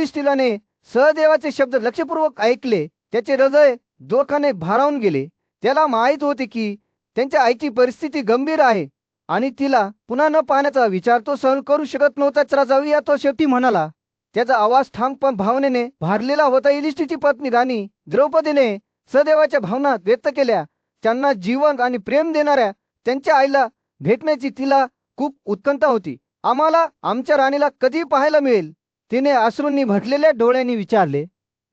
युधिष्ठिराने सहदेवाचे शब्द लक्षपूर्वक ऐकले. त्याचे हृदय दुःखाने भारावून गेले. त्याला माहीत होते की त्यांच्या आईची परिस्थिती गंभीर आहे आणि तिला पुन्हा न पाहण्याचा विचार तो सहन करू शकत नव्हता. चला जाऊया, तो शेवटी म्हणाला. त्याचा आवाज ठाम पण भावनेने भरलेला होता. युधिष्ठिरची पत्नी राणी द्रौपदीने सहदेवाच्या भावना व्यक्त केल्या. त्यांना जीवन आणि प्रेम देणाऱ्या त्यांच्या आईला भेटण्याची तिला खूप उत्कंठा होती. आम्हाला आमच्या राणीला कधी पाहायला मिळेल, तिने अश्रूंनी भरलेल्या डोळ्यांनी विचारले.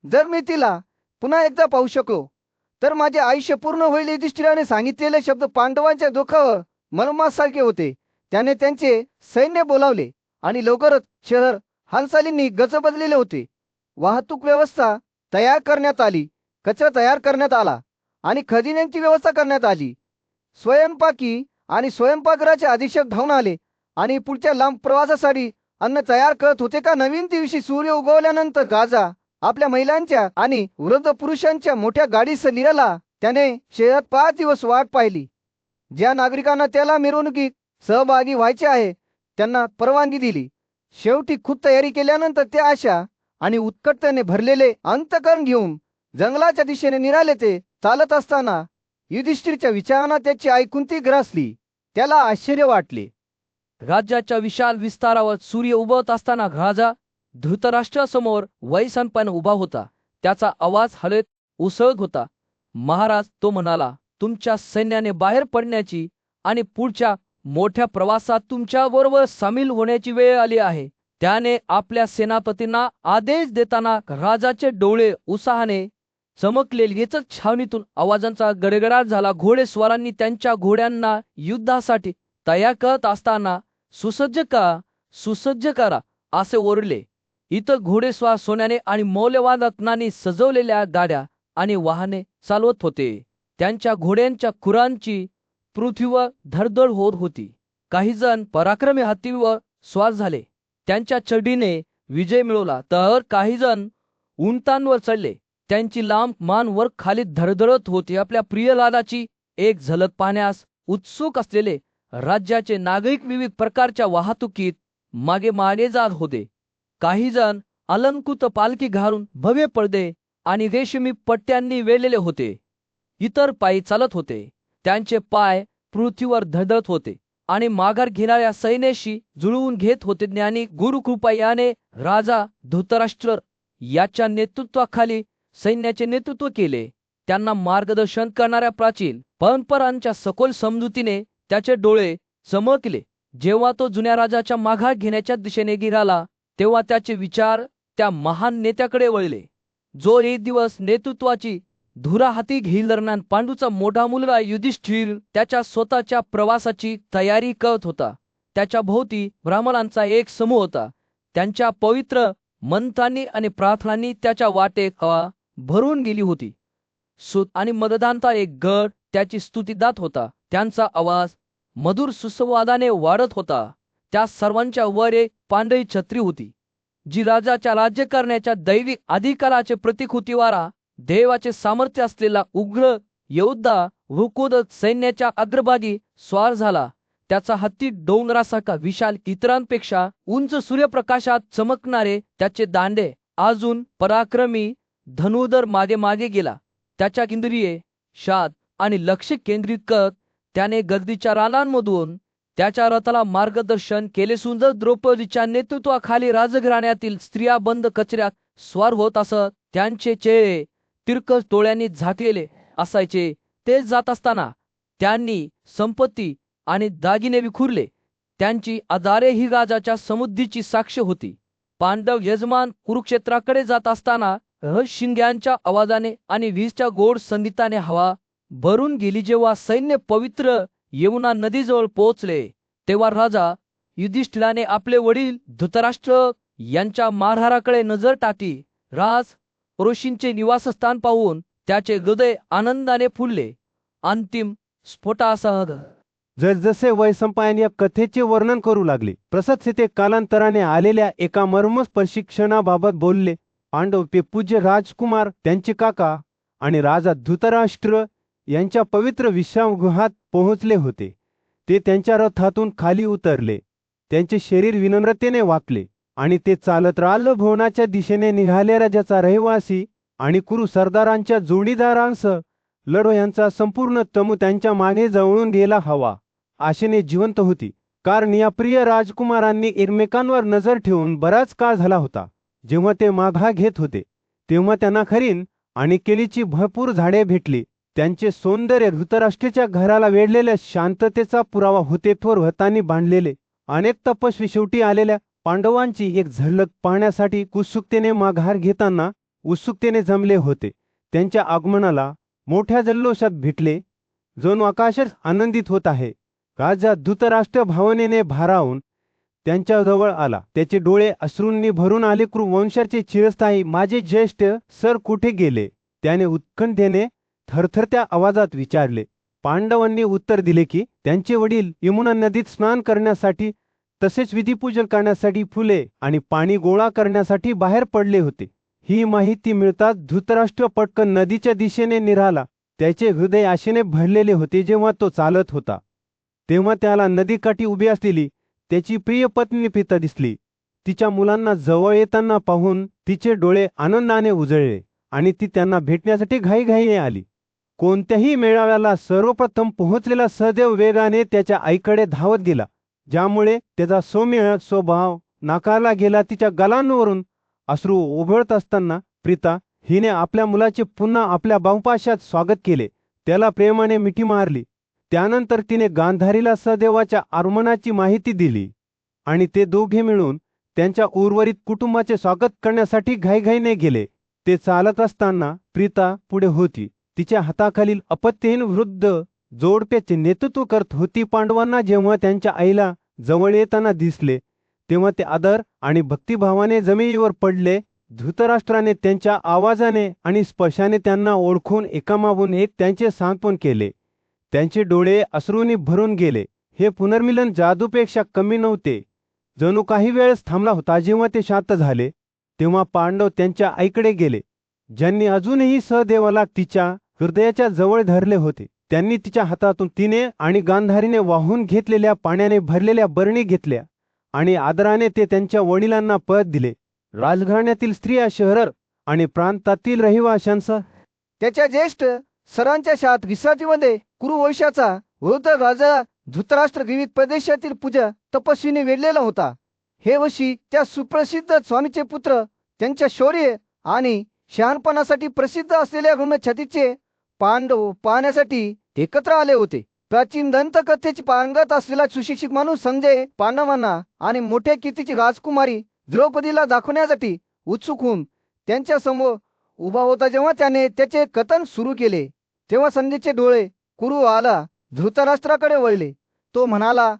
जर मी तिला पुन्हा एकदा पाहू शकलो तर माझे आयुष्य पूर्ण होईल. युधिष्ठिराने सांगितलेले शब्द पांडवांच्या दुःखावर मलमासारखे होते. त्याने त्यांचे सैन्य बोलावले आणि लवकरच शहर हालचालींनी गजबजलेले होते. वाहतूक व्यवस्था तयार करण्यात आली, कचरा तयार करण्यात आला आणि खजिन्यांची व्यवस्था करण्यात आली. स्वयंपाकी आणि स्वयंपाकघराचे अधीक्षक धावून आले आणि पुढच्या लांब प्रवासासाठी अन्न तयार करत होते. का नवीन दिवशी सूर्य उगवल्यानंतर राजा आपल्या महिलांच्या आणि वृद्ध पुरुषांच्या मोठ्या गाडीसह निघाला. त्याने शहरात 5 दिवस वाट पाहिली. ज्या नागरिकांना त्याला मिरवणुकीत सहभागी व्हायचे आहे त्यांना परवानगी दिली. शेवटी खूप तयारी केल्यानंतर ते आशा आणि उत्कटतेने भरलेले अंतःकरण घेऊन जंगलाच्या दिशेने निघाले. ते चालत असताना युधिष्ठिरच्या विचारांना त्याची आई कुंती ग्रासली. त्याला आश्चर्य वाटले. राज्याच्या विशाल विस्तारावर सूर्य उगवत असताना राजा धृतराष्ट्रासमोर वयसनपण उभा होता. त्याचा आवाज हळद उसळत होता. महाराज, तो म्हणाला, तुमच्या सैन्याने बाहेर पडण्याची आणि पुढच्या मोठ्या प्रवासात तुमच्या बरोबर सामील होण्याची वेळ आली आहे. त्याने आपल्या सेनापतींना आदेश देताना राजाचे डोळे उत्साहाने चमकले. येचच छावणीतून आवाजांचा गडगडाट झाला. घोडेस्वारांनी त्यांच्या घोड्यांना युद्धासाठी तयार करत असताना सुसज्ज करा असे ओरडले. इतर घोडेस्वार सोन्याने आणि मौल्यवान रत्नांनी सजवलेल्या गाड्या आणि वाहने चालवत होते. त्यांच्या घोड्यांच्या खुरांची पृथ्वीवर धडधड होत होती. काही जण पराक्रमी हत्तीवर स्वार झाले, त्यांच्या चढीने विजय मिळवला, तर काही जण उंटांवर चढले, त्यांची लांब मान वर खाली धडधडत होती. आपल्या प्रिय लाडाची एक झलक पाहण्यास उत्सुक असलेले राज्याचे नागरिक विविध प्रकारच्या वाहतुकीत मागे मागे जात होते. काही जण अलंकृत पालखी घालून भव्य पडदे आणि रेशमी पट्ट्यांनी वेढलेले होते. इतर पायी चालत होते. त्यांचे पाय पृथ्वीवर धडधडत होते आणि माघार घेणाऱ्या सैन्याशी जुळवून घेत होते. ज्ञानी गुरुकृपा याने राजा धृतराष्ट्र याच्या नेतृत्वाखाली सैन्याचे नेतृत्व केले. त्यांना मार्गदर्शन करणाऱ्या प्राचीन परंपरांच्या सखोल समजुतीने त्याचे डोळे चमकले. जेव्हा तो जुन्या राजाच्या माघार घेण्याच्या दिशेने गिराला तेव्हा त्याचे विचार त्या महान नेत्याकडे वळले, जो एक दिवस नेतृत्वाची धुरा हाती घेईल. दरम्यान पांडूचा मोठा मुलगा युधिष्ठिर त्याच्या स्वतःच्या प्रवासाची तयारी करत होता. त्याच्या भोवती ब्राह्मणांचा एक समूह होता. त्यांच्या पवित्र मंत्रांनी आणि प्रार्थनांनी त्याच्या वाटेत हवा भरून गेली होती. सूत आणि मददांचा एक गट त्याची स्तुती दात होता. त्यांचा आवाज मधुर सुसंवादाने वाढत होता. त्या सर्वांच्या वर एक पांढरी छत्री होती, जी राजाच्या राज्य करण्याच्या दैविक अधिकाराचे प्रतीक होती. वारा देवाचे सामर्थ्य असलेला उग्र योद्धा वृकोदर सैन्याच्या अग्रभागी स्वार झाला. त्याचा हत्ती डोंगरासारखा विशाल, इतरांपेक्षा उंच, सूर्यप्रकाशात चमकणारे त्याचे दांडे अजून पराक्रमी धनुर्धर मागे मागे गेला. त्याच्या इंद्रिये शांत आणि लक्ष केंद्रित करत त्याने गर्दीच्या रानांमधून त्याच्या रथाला मार्गदर्शन केले. सुंदर द्रौपदीच्या नेतृत्वाखाली राजघराण्यातील स्त्रिया बंद कचऱ्यात स्वार होत असत. त्यांचे चेहरे तिरकस डोळ्यांनी झाकलेले असायचे. ते जात असताना त्यांनी संपत्ती आणि दागिने विखुरले. त्यांची आधारे ही राजाच्या समृद्धीची साक्ष होती. पांडव यजमान कुरुक्षेत्राकडे जात असताना शिंग्यांच्या आवाजाने आणि वीजच्या गोड संगीताने हवा भरून गेली. जेव्हा सैन्य पवित्र यमुना नदीजवळ पोहोचले तेव्हा राजा युधिष्ठिराने आपले वडील धृतराष्ट्र यांच्या मारहाराकडे नजर टाकली. राज ऋषींचे निवासस्थान पाहून त्याचे हृदय आनंदाने फुलले. अंतिम स्फोटासह जसजसे वैशंपायन या कथेचे वर्णन करू लागले, प्रसाद ते कालांतराने आलेल्या एका मर्मस्पर्शी क्षणाबाबत बोलले. पांडव ते पूज्य राजकुमार, त्यांचे काका आणि राजा धृतराष्ट्र यांच्या पवित्र विश्रामगृहात पोहोचले होते. ते त्यांच्या रथातून खाली उतरले. त्यांचे शरीर विनम्रतेने वाकले आणि ते चालत राजभवनाच्या दिशेने निघाले. राजाचा रहिवासी आणि कुरु सरदारांच्या जोडीदारांसह लढो यांचा संपूर्ण तमू त्यांच्या मागे जवळून गेला. हवा आशेने जिवंत होती, कारण या प्रिय राजकुमारांनी एकमेकांवर नजर ठेवून बराच काळ झाला होता. जेव्हा ते माघा घेत होते तेव्हा त्यांना खरीन आणि केलीची भरपूर झाडे भेटली. त्यांचे सौंदर्य धृतराष्ट्राच्या घराला वेढलेल्या शांततेचा पुरावा होते. थोर व्रतांनी बांधलेले अनेक तपस्वी शेवटी आलेल्या पांडवांची एक झलक पाहण्यासाठी उत्सुकतेने माघार घेताना उत्सुकतेने जमले होते. त्यांच्या आगमनाला मोठ्या जल्लोषात भेटले, जणू आकाशच आनंदित होत आहे. राजा धृतराष्ट्र भावनेने भारावून त्यांच्या जवळ आला. त्याचे डोळे अश्रूंनी भरून आले. कुरुवंशाचे चिरस्थायी माझे ज्येष्ठ सर कुठे गेले? त्याने उत्कंठेने थरथरत्या आवाजात विचारले. पांडवांनी उत्तर दिले की त्यांचे वडील यमुना नदीत स्नान करण्यासाठी तसेच विधिपूजन करण्यासाठी फुले आणि पाणी गोळा करण्यासाठी बाहेर पडले होते. ही माहिती मिळताच धृतराष्ट्र पटकन नदीच्या दिशेने निघाला. त्याचे हृदय आशेने भरलेले होते. जेव्हा तो चालत होता तेव्हा त्याला नदीकाठी उभी असलेली त्याची प्रिय पत्नी प्रीता दिसली. तिच्या मुलांना जवळ येताना पाहून तिचे डोळे आनंदाने उजळले आणि ती त्यांना भेटण्यासाठी घाईघाईने आली. कोणत्याही मेळाव्याला सर्वप्रथम पोहोचलेला सहदेव वेगाने त्याच्या आईकडे धावत गेला, ज्यामुळे त्याचा सौम्य स्वभाव नाकारला गेला. तिच्या गालांवरून अश्रू ओघळत असताना प्रीता हिने आपल्या मुलाचे पुन्हा आपल्या बाहुपाशात स्वागत केले, त्याला प्रेमाने मिठी मारली. त्यानंतर तिने गांधारीला सहदेवाच्या आगमनाची माहिती दिली आणि ते दोघे मिळून त्यांच्या उर्वरित कुटुंबाचे स्वागत करण्यासाठी घाईघाईने गेले. ते चालत असताना प्रीता पुढे होती. तिच्या हाताखालील अपत्यहीन वृद्ध जोडप्याचे नेतृत्व करत होती. पांडवांना जेव्हा त्यांच्या आईला जवळ येताना दिसले तेव्हा ते आदर आणि भक्तिभावाने जमिनीवर पडले. धृतराष्ट्राने त्यांच्या आवाजाने आणि स्पर्शाने त्यांना ओळखून एकामागून एक त्यांचे सांत्वन केले. त्यांचे डोळे अश्रूंनी भरून गेले. हे पुनर्मिलन जादूपेक्षा कमी नव्हते, जणू काही वेळच थांबला होता. जेव्हा ते शांत झाले तेव्हा पांडव त्यांच्या आईकडे गेले, ज्यांनी अजूनही सहदेवाला तिच्या हृदयाच्या जवळ धरले होते. त्यांनी तिच्या हातातून तिने आणि गांधारीने वाहून घेतलेल्या पाण्याने भरलेल्या बरणी घेतल्या आणि आदराने ते त्यांच्या वडिलांना परत दिले. राजघराण्यातील स्त्रिया, शहर आणि प्रांतातील रहिवाशांसह त्याच्या ज्येष्ठ सरांच्या शाळेत विश्रांतीमध्ये कुरुवंशाचा वृद्ध राजा धृतराष्ट्र विविध प्रदेशातील पूजा तपस्वीने वेढलेला होता. हे वर्षी त्या सुप्रसिद्ध स्वामीचे पुत्र त्यांच्या शौर्य आणि शहाणपणासाठी प्रसिद्ध असलेल्या ऋणछतीचे पांडव पाहण्यासाठी एकत्र आले होते. प्राचीन दंतकथेची पारंगत असलेला सुशिक्षित माणूस संजय पांडवांना आणि मोठ्या कीर्तीची राजकुमारी द्रौपदीला दाखवण्यासाठी उत्सुक होऊन त्यांच्या समोर उभा होता. जेव्हा त्याने त्याचे कथन सुरू केले तेव्हा संजयचे डोळे कुरु आला धृतराष्ट्राकडे वळले. तो म्हणाला,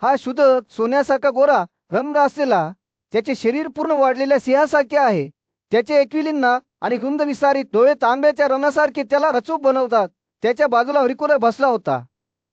हा शुद्ध सोन्यासारखा गोरा रंग असलेला, त्याचे शरीर पूर्ण वाढलेल्या सिंहासारखे आहे. त्याचे एकविलींना आणि रुंद विसारित डोळे तांब्याच्या रणासारखे त्याला रचूप बनवतात. त्याच्या बाजूला हरिकुल बसला होता,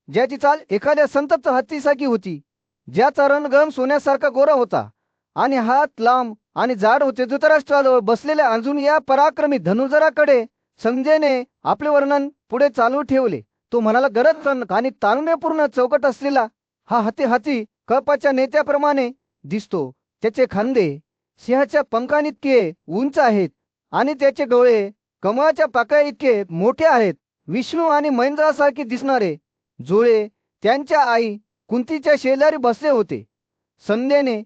ज्याची चाल एखाद्या संतप्त हत्तीसारखी होती, ज्याचा रणगम सोन्यासारखा गोरा होता आणि हात लांब आणि जाड होते. धृतराष्ट्राजवळ बसलेल्या अजून या पराक्रमी धनुर्धराकडे संजयने आपले वर्णन पुढे चालू ठेवले. तो म्हणाला, गरज आणि तारुण्यपूर्ण चौकट असलेला हा हाती कळपाच्या नेत्याप्रमाणे दिसतो. त्याचे खांदे सिंहाच्या पंखांइतके उंच आहेत आणि त्याचे डोळे कमळाच्या पाकळ्या इतके मोठे आहेत. विष्णू आणि महेंद्रासारखे दिसणारे जुळे त्यांच्या आई कुंतीच्या शेजारी बसले होते. संध्याने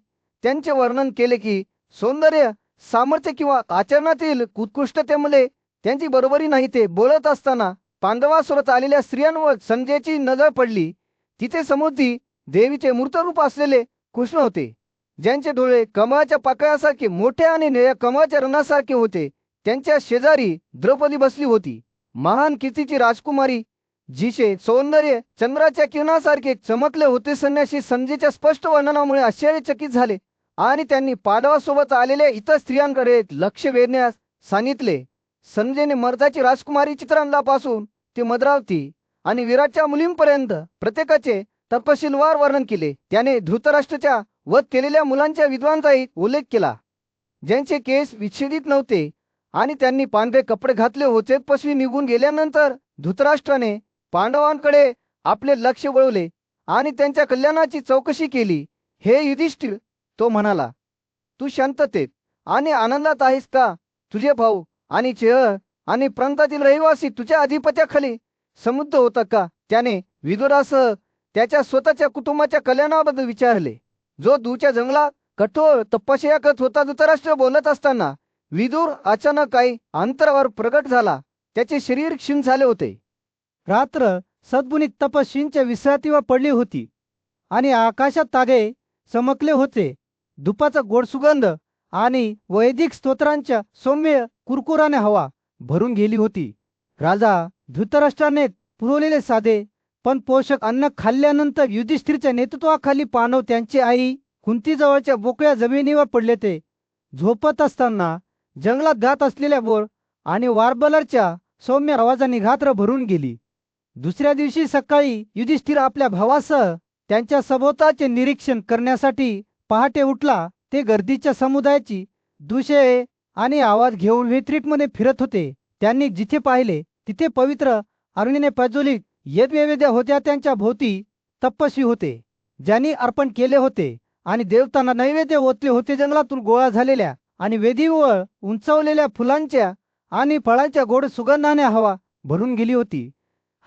त्यांचे वर्णन केले की सौंदर्य, सामर्थ्य किंवा आचरणातील उत्कृष्टतेमुळे त्यांची बरोबरी नाही. ते बोलत असताना पांडवासोबत आलेल्या स्त्रियांवर संजयची नजर पडली. तिथे समुद्री देवीचे मूर्तरूप असलेले कृष्ण होते, ज्यांचे डोळे कमळाच्या पाकळ्यासारखे मोठे आणि निळ्या कमळाच्या रणासारखे होते. त्यांच्या शेजारी द्रौपदी बसली होती, महान कीर्तीची राजकुमारी, जिचे सौंदर्य चंद्राच्या किरणासारखे चमकले होते. संन्यासी संजयच्या स्पष्ट वर्णनामुळे आश्चर्यचकित झाले आणि त्यांनी पांडवासोबत आलेल्या इतर स्त्रियांकडे लक्ष वेधण्यास सांगितले. संजयने मर्दाची राजकुमारी चित्रांपासून ते मद्रावती आणि विराटच्या मुलींपर्यंत प्रत्येकाचे तपशीलवार वर्णन केले. त्याने धृतराष्ट्राच्या वध केलेल्या मुलांच्या विद्वांचाही उल्लेख केला, ज्यांचे केस विच्छेदित नव्हते आणि त्यांनी पांढरे कपडे घातले होते. तपस्वी निघून गेल्यानंतर धृतराष्ट्राने पांडवांकडे आपले लक्ष वळवले आणि त्यांच्या कल्याणाची चौकशी केली. हे युधिष्ठिर, तो म्हणाला, तू शांततेत आणि आनंदात आहेस का? तुझे भाऊ आणि चेहर आणि प्रांतातील रहिवासी तुझ्या अधिपत्याखाली समुद्र होता का? त्याने विदुरासह त्याच्या स्वतःच्या कुटुंबाच्या कल्याणाबद्दल विचारले. जो दूरच्या जंगलात कठोर तपश्चर्या करत होता. धृतराष्ट्र बोलत असताना विदुर अचानक काही अंतरावर प्रगट झाला. त्याचे शरीर क्षीण झाले होते. रात्र सद्गुणित तपस्वींच्या विश्रांतीवर पडली होती आणि आकाशात तारे चमकले होते. धुपाचा गोड सुगंध आणि वैदिक स्तोत्रांच्या सौम्य कुरकुराने हवा भरून गेली होती. राजा धृतराष्ट्राने पुरवलेले साधे पण पोषक अन्न खाल्ल्यानंतर युधिष्ठिरच्या नेतृत्वाखाली पांडव त्यांची आई कुंतीजवळच्या मोकळ्या जमिनीवर पडले. ते झोपत असताना जंगलात गात असलेल्या बोर आणि वार्बलरच्या सौम्य आवाजाने रात्र भरून गेली. दुसऱ्या दिवशी सकाळी युधिष्ठिर आपल्या भावासह त्यांच्या सभोवताचे निरीक्षण करण्यासाठी पहाटे उठला. ते गर्दीच्या समुदायाची दृश्ये आणि आवाज घेऊन वेत्रिकमध्ये फिरत होते. त्यांनी जिथे पाहिले तिथे पवित्र अग्नीने प्रज्वलित यज्ञवेद्या होत्या. त्यांच्या भोवती तपस्वी होते ज्यांनी अर्पण केले होते आणि देवतांना नैवेद्य ओतले होते. जंगलातून गोळा झालेल्या आणि वेदीवर उंचावलेल्या फुलांच्या आणि फळांच्या गोड सुगंधाने हवा भरून गेली होती.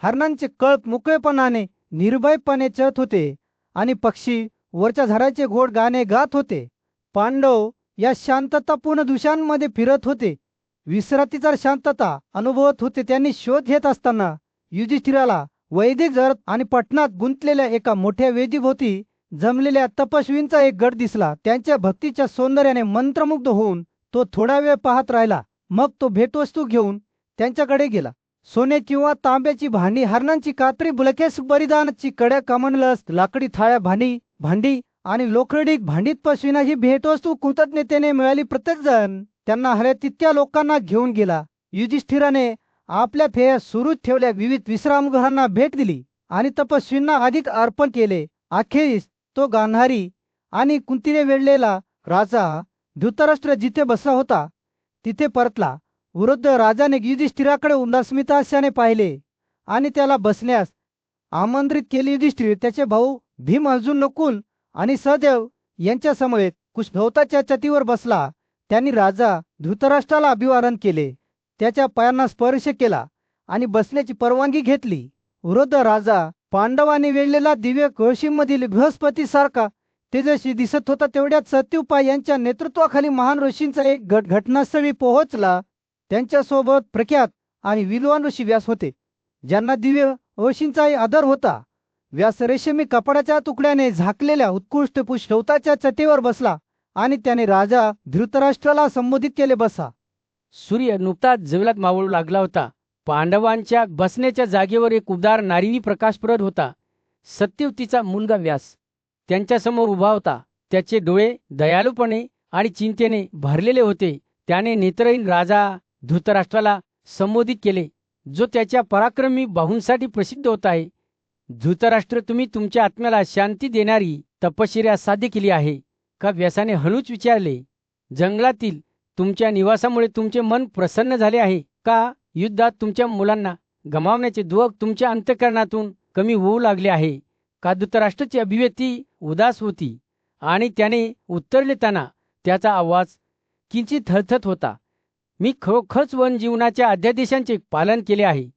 हरणांचे कळप मोकळेपणाने निर्भयपणे चरत होते आणि पक्षी वरच्या झाडाचे गोड गाणे गात होते. पांडव या शांततापूर्ण दृश्यांमध्ये फिरत होते, विश्रांतीचा शांतता अनुभवत होते. त्यांनी शोध घेत असताना युधिष्ठिराला वैदिक जरत आणि पटनात गुंतलेल्या एका मोठ्या वेदीभोवती जमलेल्या तपस्वींचा एक गट दिसला. त्यांच्या भक्तीच्या सौंदर्याने मंत्रमुग्ध होऊन तो थोडा वेळ पाहत राहिला. मग तो भेटवस्तू घेऊन त्यांच्याकडे गेला. सोने किंवा तांब्याची भांडी, हरणांची कात्री, बुलकेस बलिदानाची कड्या, कमंडलस, लाकडी थाळ्या, भांडी आणि लोखंडी भांडीत पशवींना ही भेटवस्तू कृतज्ञतेने मिळाली. प्रत्येक जण त्यांना हव्या तितक्या लोकांना घेऊन गेला. युधिष्ठिराने आपल्या फेऱ्या सुरूच ठेवल्या, विविध विश्रामगृहांना भेट दिली आणि तपस्वींना अधिक अर्पण केले. अखेरीस तो गांधारी आणि कुंतीने वेढलेला राजा धृतराष्ट्र जिथे बसला होता तिथे परतला. वृद्ध राजाने युधिष्ठिराकडे उदास्मिताने पाहिले आणि त्याला बसण्यास आमंत्रित केले. युधिष्ठिर त्याचे भाऊ भीम, अर्जुन, नकुल आणि सहदेव यांच्या समवेत कुशभवताच्या छतीवर बसला. त्यांनी राजा धृतराष्ट्राला अभिवादन केले, त्याच्या पायांना स्पर्श केला आणि बसण्याची परवानगी घेतली. वृद्ध राजा पांडवांनी वेढलेला दिव्य कळशीमधील बृहस्पतीसारखा तेजस्वी दिसत होता. तेवढ्यात सत्युपाय यांच्या नेतृत्वाखाली महान ऋषींचा एक गट घटनास्थळी पोहोचला. त्यांच्यासोबत प्रख्यात आणि विद्वान ऋषी व्यास होते, ज्यांना दिव्य ऋषींचाही आदर होता. व्यास रेशमी कपड्याच्या तुकड्याने झाकलेल्या उत्कृष्ट पुष्पवताच्या छतीवर बसला आणि त्याने राजा धृतराष्ट्राला संबोधित केले, बसा. सूर्य नुकताच जवळात मावळू लागला होता. पांडवांच्या बसण्याच्या जागेवर एक उबदार नारिनी प्रकाश पडत होता. सत्यवतीचा मुलगा व्यास त्यांच्यासमोर उभा होता. त्याचे डोळे दयाळूपणे आणि चिंतेने भरलेले होते. त्याने नेत्रहीन राजा धृतराष्ट्राला संबोधित केले, जो त्याच्या पराक्रमी बाहूंसाठी प्रसिद्ध होत आहे. धृतराष्ट्र, तुम्ही तुमच्या आत्म्याला शांती देणारी तपश्चर्या साध्य केली आहे का? व्यासाने हळूच विचारले. जंगलातील तुमच्या निवासामुळे तुमचे मन प्रसन्न झाले आहे का? युद्धात तुमच्या मुलांना गमावण्याचे दुःख तुमच्या अंतःकरणातून कमी होऊ लागले आहे का? धृतराष्ट्राची अभिव्यक्ती उदास होती आणि त्याने उत्तर देताना त्याचा आवाज किंचित थरथरत होता. मी खरोखरच वन जीवनाच्या अध्यादेशांचे पालन केले आहे,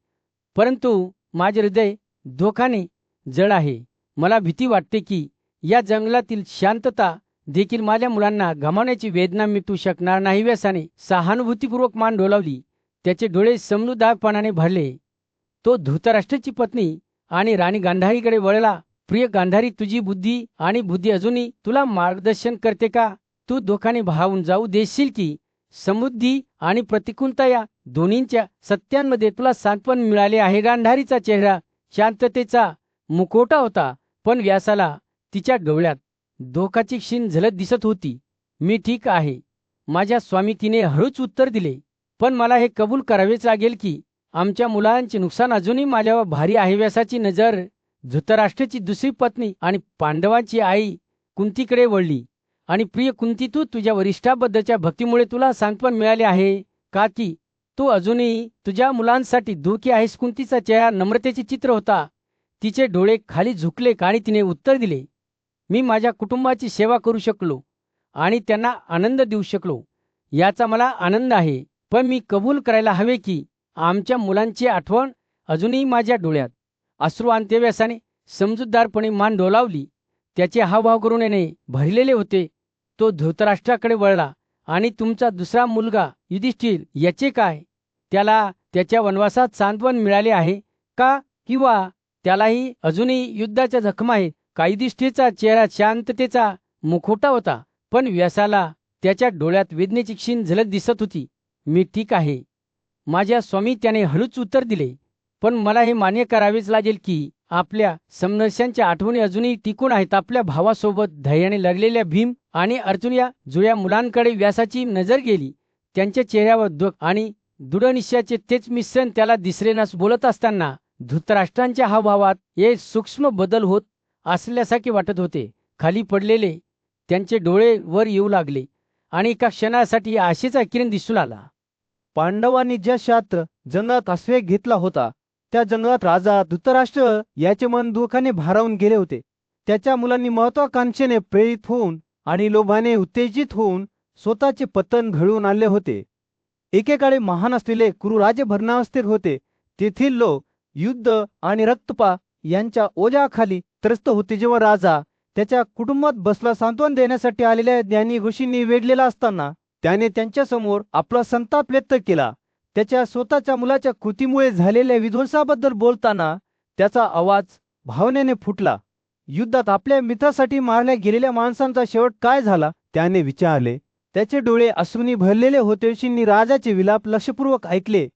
परंतु माझे हृदय दुःखाने जड आहे. मला भीती वाटते की या जंगलातील शांतता देखील माझ्या मुलांना गमावण्याची वेदना मिटू शकणार नाही. व्यासाने सहानुभूतीपूर्वक मान डोलावली. त्याचे डोळे समजूतदारपणाने भरले. तो धृतराष्ट्राची पत्नी आणि राणी गांधारीकडे वळला. प्रिय गांधारी, तुझी बुद्धी आणि बुद्धी अजूनही तुला मार्गदर्शन करते का? तू दुःखाने भावून जाऊ देशील की समृद्धी आणि प्रतिकूलता या दोन्हींच्या सत्यांमध्ये तुला सांत्वन मिळाले आहे? गांधारीचा चेहरा शांततेचा मुखवटा होता, पण व्यासाला तिच्या डोळ्यात धोकाची क्षीण झलक दिसत होती. मी ठीक आहे माझ्या स्वामी, तिने हळूच उत्तर दिले, पण मला हे कबूल करावेच लागेल की आमच्या मुलांचे नुकसान अजूनही माझ्यावर भारी आहे. व्यासाची नजर धृतराष्ट्राची दुसरी पत्नी आणि पांडवांची आई कुंतीकडे वळली. आणि प्रिय कुंती, तू तुझ्या वरिष्ठाबद्दलच्या भक्तीमुळे तुला सांत्वन मिळाले आहे का की तू अजूनही तुझ्या मुलांसाठी दुःखी आहेस? कुंतीचा चेहरा नम्रतेचे चित्र होता. तिचे डोळे खाली झुकले आणि तिने उत्तर दिले, मी माझ्या कुटुंबाची सेवा करू शकलो आणि त्यांना आनंद देऊ शकलो याचा मला आनंद आहे. पण मी कबूल करायला हवे की आमच्या मुलांची आठवण अजूनही माझ्या डोळ्यात. अश्रू अंत्यव्यासाने समजूतदारपणे मान डोलावली. त्याचे हावभाव करुणेने भरलेले होते. तो धृतराष्ट्राकडे वळला आणि तुमचा दुसरा मुलगा युधिष्ठिर याचे काय? त्याला त्याच्या वनवासात सांत्वन मिळाले आहे का, किंवा त्यालाही अजूनही युद्धाच्या जखमा आहेत का? युधिष्ठिरचा चेहरा शांततेचा मुखवटा होता, पण व्यासाला त्याच्या डोळ्यात वेदनेची क्षीण झलक दिसत होती. मी ठीक आहे माझ्या स्वामी, त्याने हळूच उत्तर दिले. पण मला हे मान्य करावेच लागेल की आपल्या समनस्यांच्या आठवणी अजूनही टिकून आहेत. आपल्या भावासोबत धैर्याने लढलेल्या भीम आणि अर्जुन या जुळ्या मुलांकडे व्यासाची नजर गेली. त्यांच्या चेहऱ्यावर दुःख आणि दृढनिश्चयाचे तेच मिश्रण त्याला दिसलेनास. बोलत असताना धृतराष्ट्रांच्या हावभावात एक सूक्ष्म बदल होत असल्यासारखे वाटत होते. खाली पडलेले त्यांचे डोळे वर येऊ लागले आणि एका क्षणासाठी आशेचा किरण दिसू लागला. पांडवांनी ज्या शास्त्र जंगलात आश्रय घेतला होता, त्या जंगलात राजा धृतराष्ट्र याचे मन दुःखाने भारावून गेले होते. त्याच्या मुलांनी महत्वाकांक्षेने प्रेरित होऊन आणि लोभाने उत्तेजित होऊन स्वतःचे पतन घडवून आणले होते. एकेकाळी महान असलेले कुरुराजे भरणावस्थेत होते. तेथील लोक युद्ध आणि रक्तपात यांच्या ओझ्याखाली त्रस्त होते. जेव्हा राजा त्याच्या कुटुंबात बसला सांत्वन देण्यासाठी आलेल्या ज्ञानी ऋषींनी वेढलेला असताना त्याने त्यांच्यासमोर आपला संताप व्यक्त केला. त्याच्या स्वतःच्या मुलाच्या कृतीमुळे झालेल्या विध्वंसाबद्दल बोलताना त्याचा आवाज भावनेने फुटला. युद्धात आपल्या मित्रासाठी मारल्या गेलेल्या माणसांचा शेवट काय झाला, त्याने विचारले. त्याचे डोळे अश्रूंनी भरलेले होते. ऋषींनी राजाचे विलाप लक्षपूर्वक ऐकले.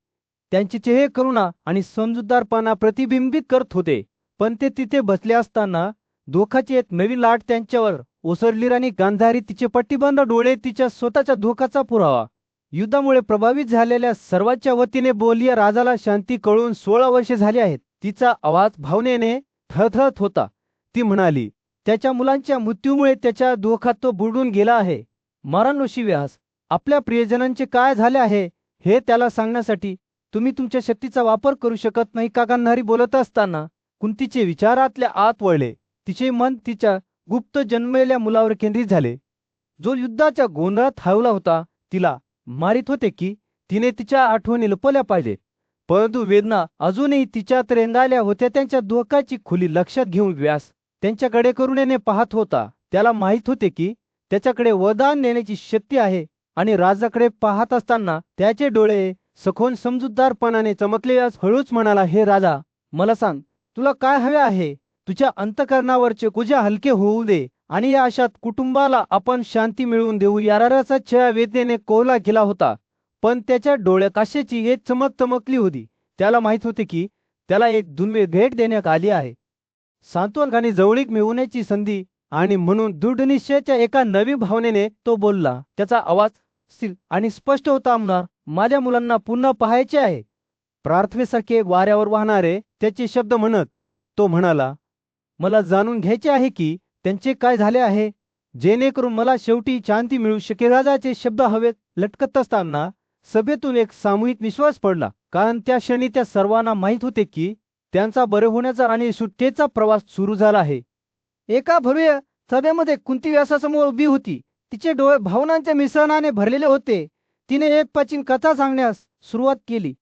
त्यांचे चेहरे करुणा आणि समजूतदारपणा प्रतिबिंबित करत होते. पण ते तिथे बसले असताना दुःखाची एक नवीन लाट त्यांच्यावर ओसरली आणि गांधारी तिचे पट्टीबंद डोळे तिच्या स्वतःच्या दुःखाचा पुरावा. युद्धामुळे प्रभावित झालेल्या सर्वांच्या वतीने बोलली. राजाला शांती कळून 16 वर्षे झाली आहेत. तिचा आवाज भावनेने थरथरत होता. ती म्हणाली, त्याच्या मुलांच्या मृत्यूमुळे त्याच्या दुःखात तो बुडून गेला आहे. ऋषी व्यास, आपल्या प्रियजनांचे काय झाले आहे हे त्याला सांगण्यासाठी तुम्ही तुमच्या शक्तीचा वापर करू शकत नाही का? गांधारी बोलत असताना कुंतीचे विचारातल्या आत वळले. तिचे मन तिच्या गुप्त जन्मलेल्या मुलावर केंद्रित झाले, जो युद्धाच्या गोंधळात हरवला होता. तिला मारित होते की तिने तिच्या आठवणी लपवल्या पाहिजे, परंतु वेदना अजूनही तिच्यात रेंगाळल्या होत्या. त्यांच्या दुःखाची खुली लक्षात घेऊन व्यास त्यांच्याकडे करुणेने पाहत होता. त्याला माहित होते की त्याच्याकडे वरदान देण्याची शक्ती आहे आणि राजाकडे पाहत असताना त्याचे डोळे सखोल समजूतदारपणाने चमकले. हळूच म्हणाला, हे राजा, मला सांग, तुला काय हवे आहे? तुझ्या अंतःकरणावरचे कुजा हलके होऊ दे आणि या अशात कुटुंबाला आपण शांती मिळवून देऊ. या राजाचा चेहरा वेदनेने कोवला गेला होता, पण त्याच्या डोळ्यात आशेची एक चमक चमकली होती. त्याला माहित होते की त्याला एक दुर्मिळ भेट देण्यात आली आहे, सांत्वन आणि जवळीक मिळवण्याची संधी, आणि म्हणून दृढनिश्चयाच्या एका नवीन भावनेने तो बोलला. त्याचा आवाज स्थिर आणि स्पष्ट होता. आमदार, माझ्या मुलांना पुन्हा पाहायचे आहे. प्रार्थनेसारखे वाऱ्यावर वाहणारे त्याचे शब्द म्हणत तो म्हणाला, मला जाणून घ्यायचे आहे की त्यांचे काय झाले आहे, जेणेकरून मला शेवटी शांती मिळू शकेल. राजाचे शब्द हवेत लटकत असताना सभेतून एक सामूहिक विश्वास पडला, कारण त्या क्षणी त्या सर्वांना माहीत होते की त्यांचा बरे होण्याचा आणि सुटकेचा प्रवास सुरू झाला आहे. एका भव्य सभेमध्ये कुंती व्यासासमोर उभी होती. तिचे डोळे भावनांच्या मिश्रणाने भरलेले होते. तिने एक प्राचीन कथा सांगण्यास सुरुवात केली,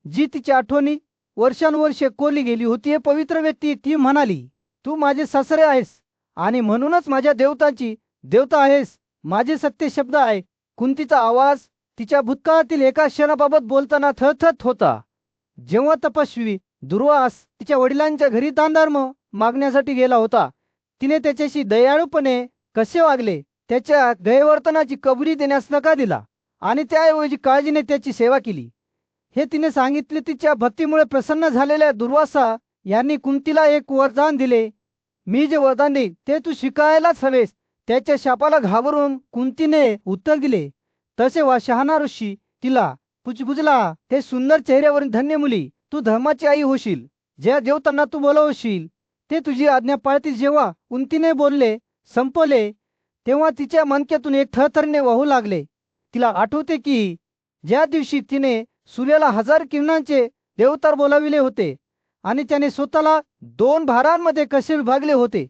जी तिच्या आठवणी वर्षानुवर्षे कोरली गेली होती. हे पवित्र व्यक्ती ती म्हणाली, तू माझे सासरे आहेस आणि म्हणूनच माझ्या देवतांची देवता आहेस. माझे सत्य शब्द आहे. कुंतीचा आवाज तिच्या भूतकाळातील एका क्षणाबाबत बोलताना थरथरत होता. जेव्हा तपस्वी दुर्वास तिच्या वडिलांच्या घरी दानधर्म मागण्यासाठी गेला होता, तिने त्याच्याशी दयाळूपणे कसे वागले, त्याच्या गैरवर्तनाची कबुली देण्यास नकार दिला आणि त्याऐवजी काळजीने त्याची सेवा केली, हे तिने सांगितले. तिच्या भक्तीमुळे प्रसन्न झालेल्या दुर्वासा यांनी कुंतीला एक वरदान दिले. मी जे वरदान देईन ते तू स्वीकारायलाच हवेस. त्याच्या शापाला घाबरून कुंतीने उत्तर दिले. तसे शहाणा ऋषी तिला पुजला, हे सुंदर चेहऱ्यावरील धन्य मुली, तू धर्माची आई होशील. ज्या देवतांना तू बोलवशील ते तुझी आज्ञा पाळतील. जेव्हा कुंतीने बोलले संपले तेव्हा तिच्या मनक्यातून एक थरथरणे वाहू लागले. तिला आठवते की ज्या दिवशी तिने सूर्याला 1000 किरणांचे देवतार बोलाविले होते आणि त्याने स्वतःला 2 भारांमध्ये कसे विभागले होते.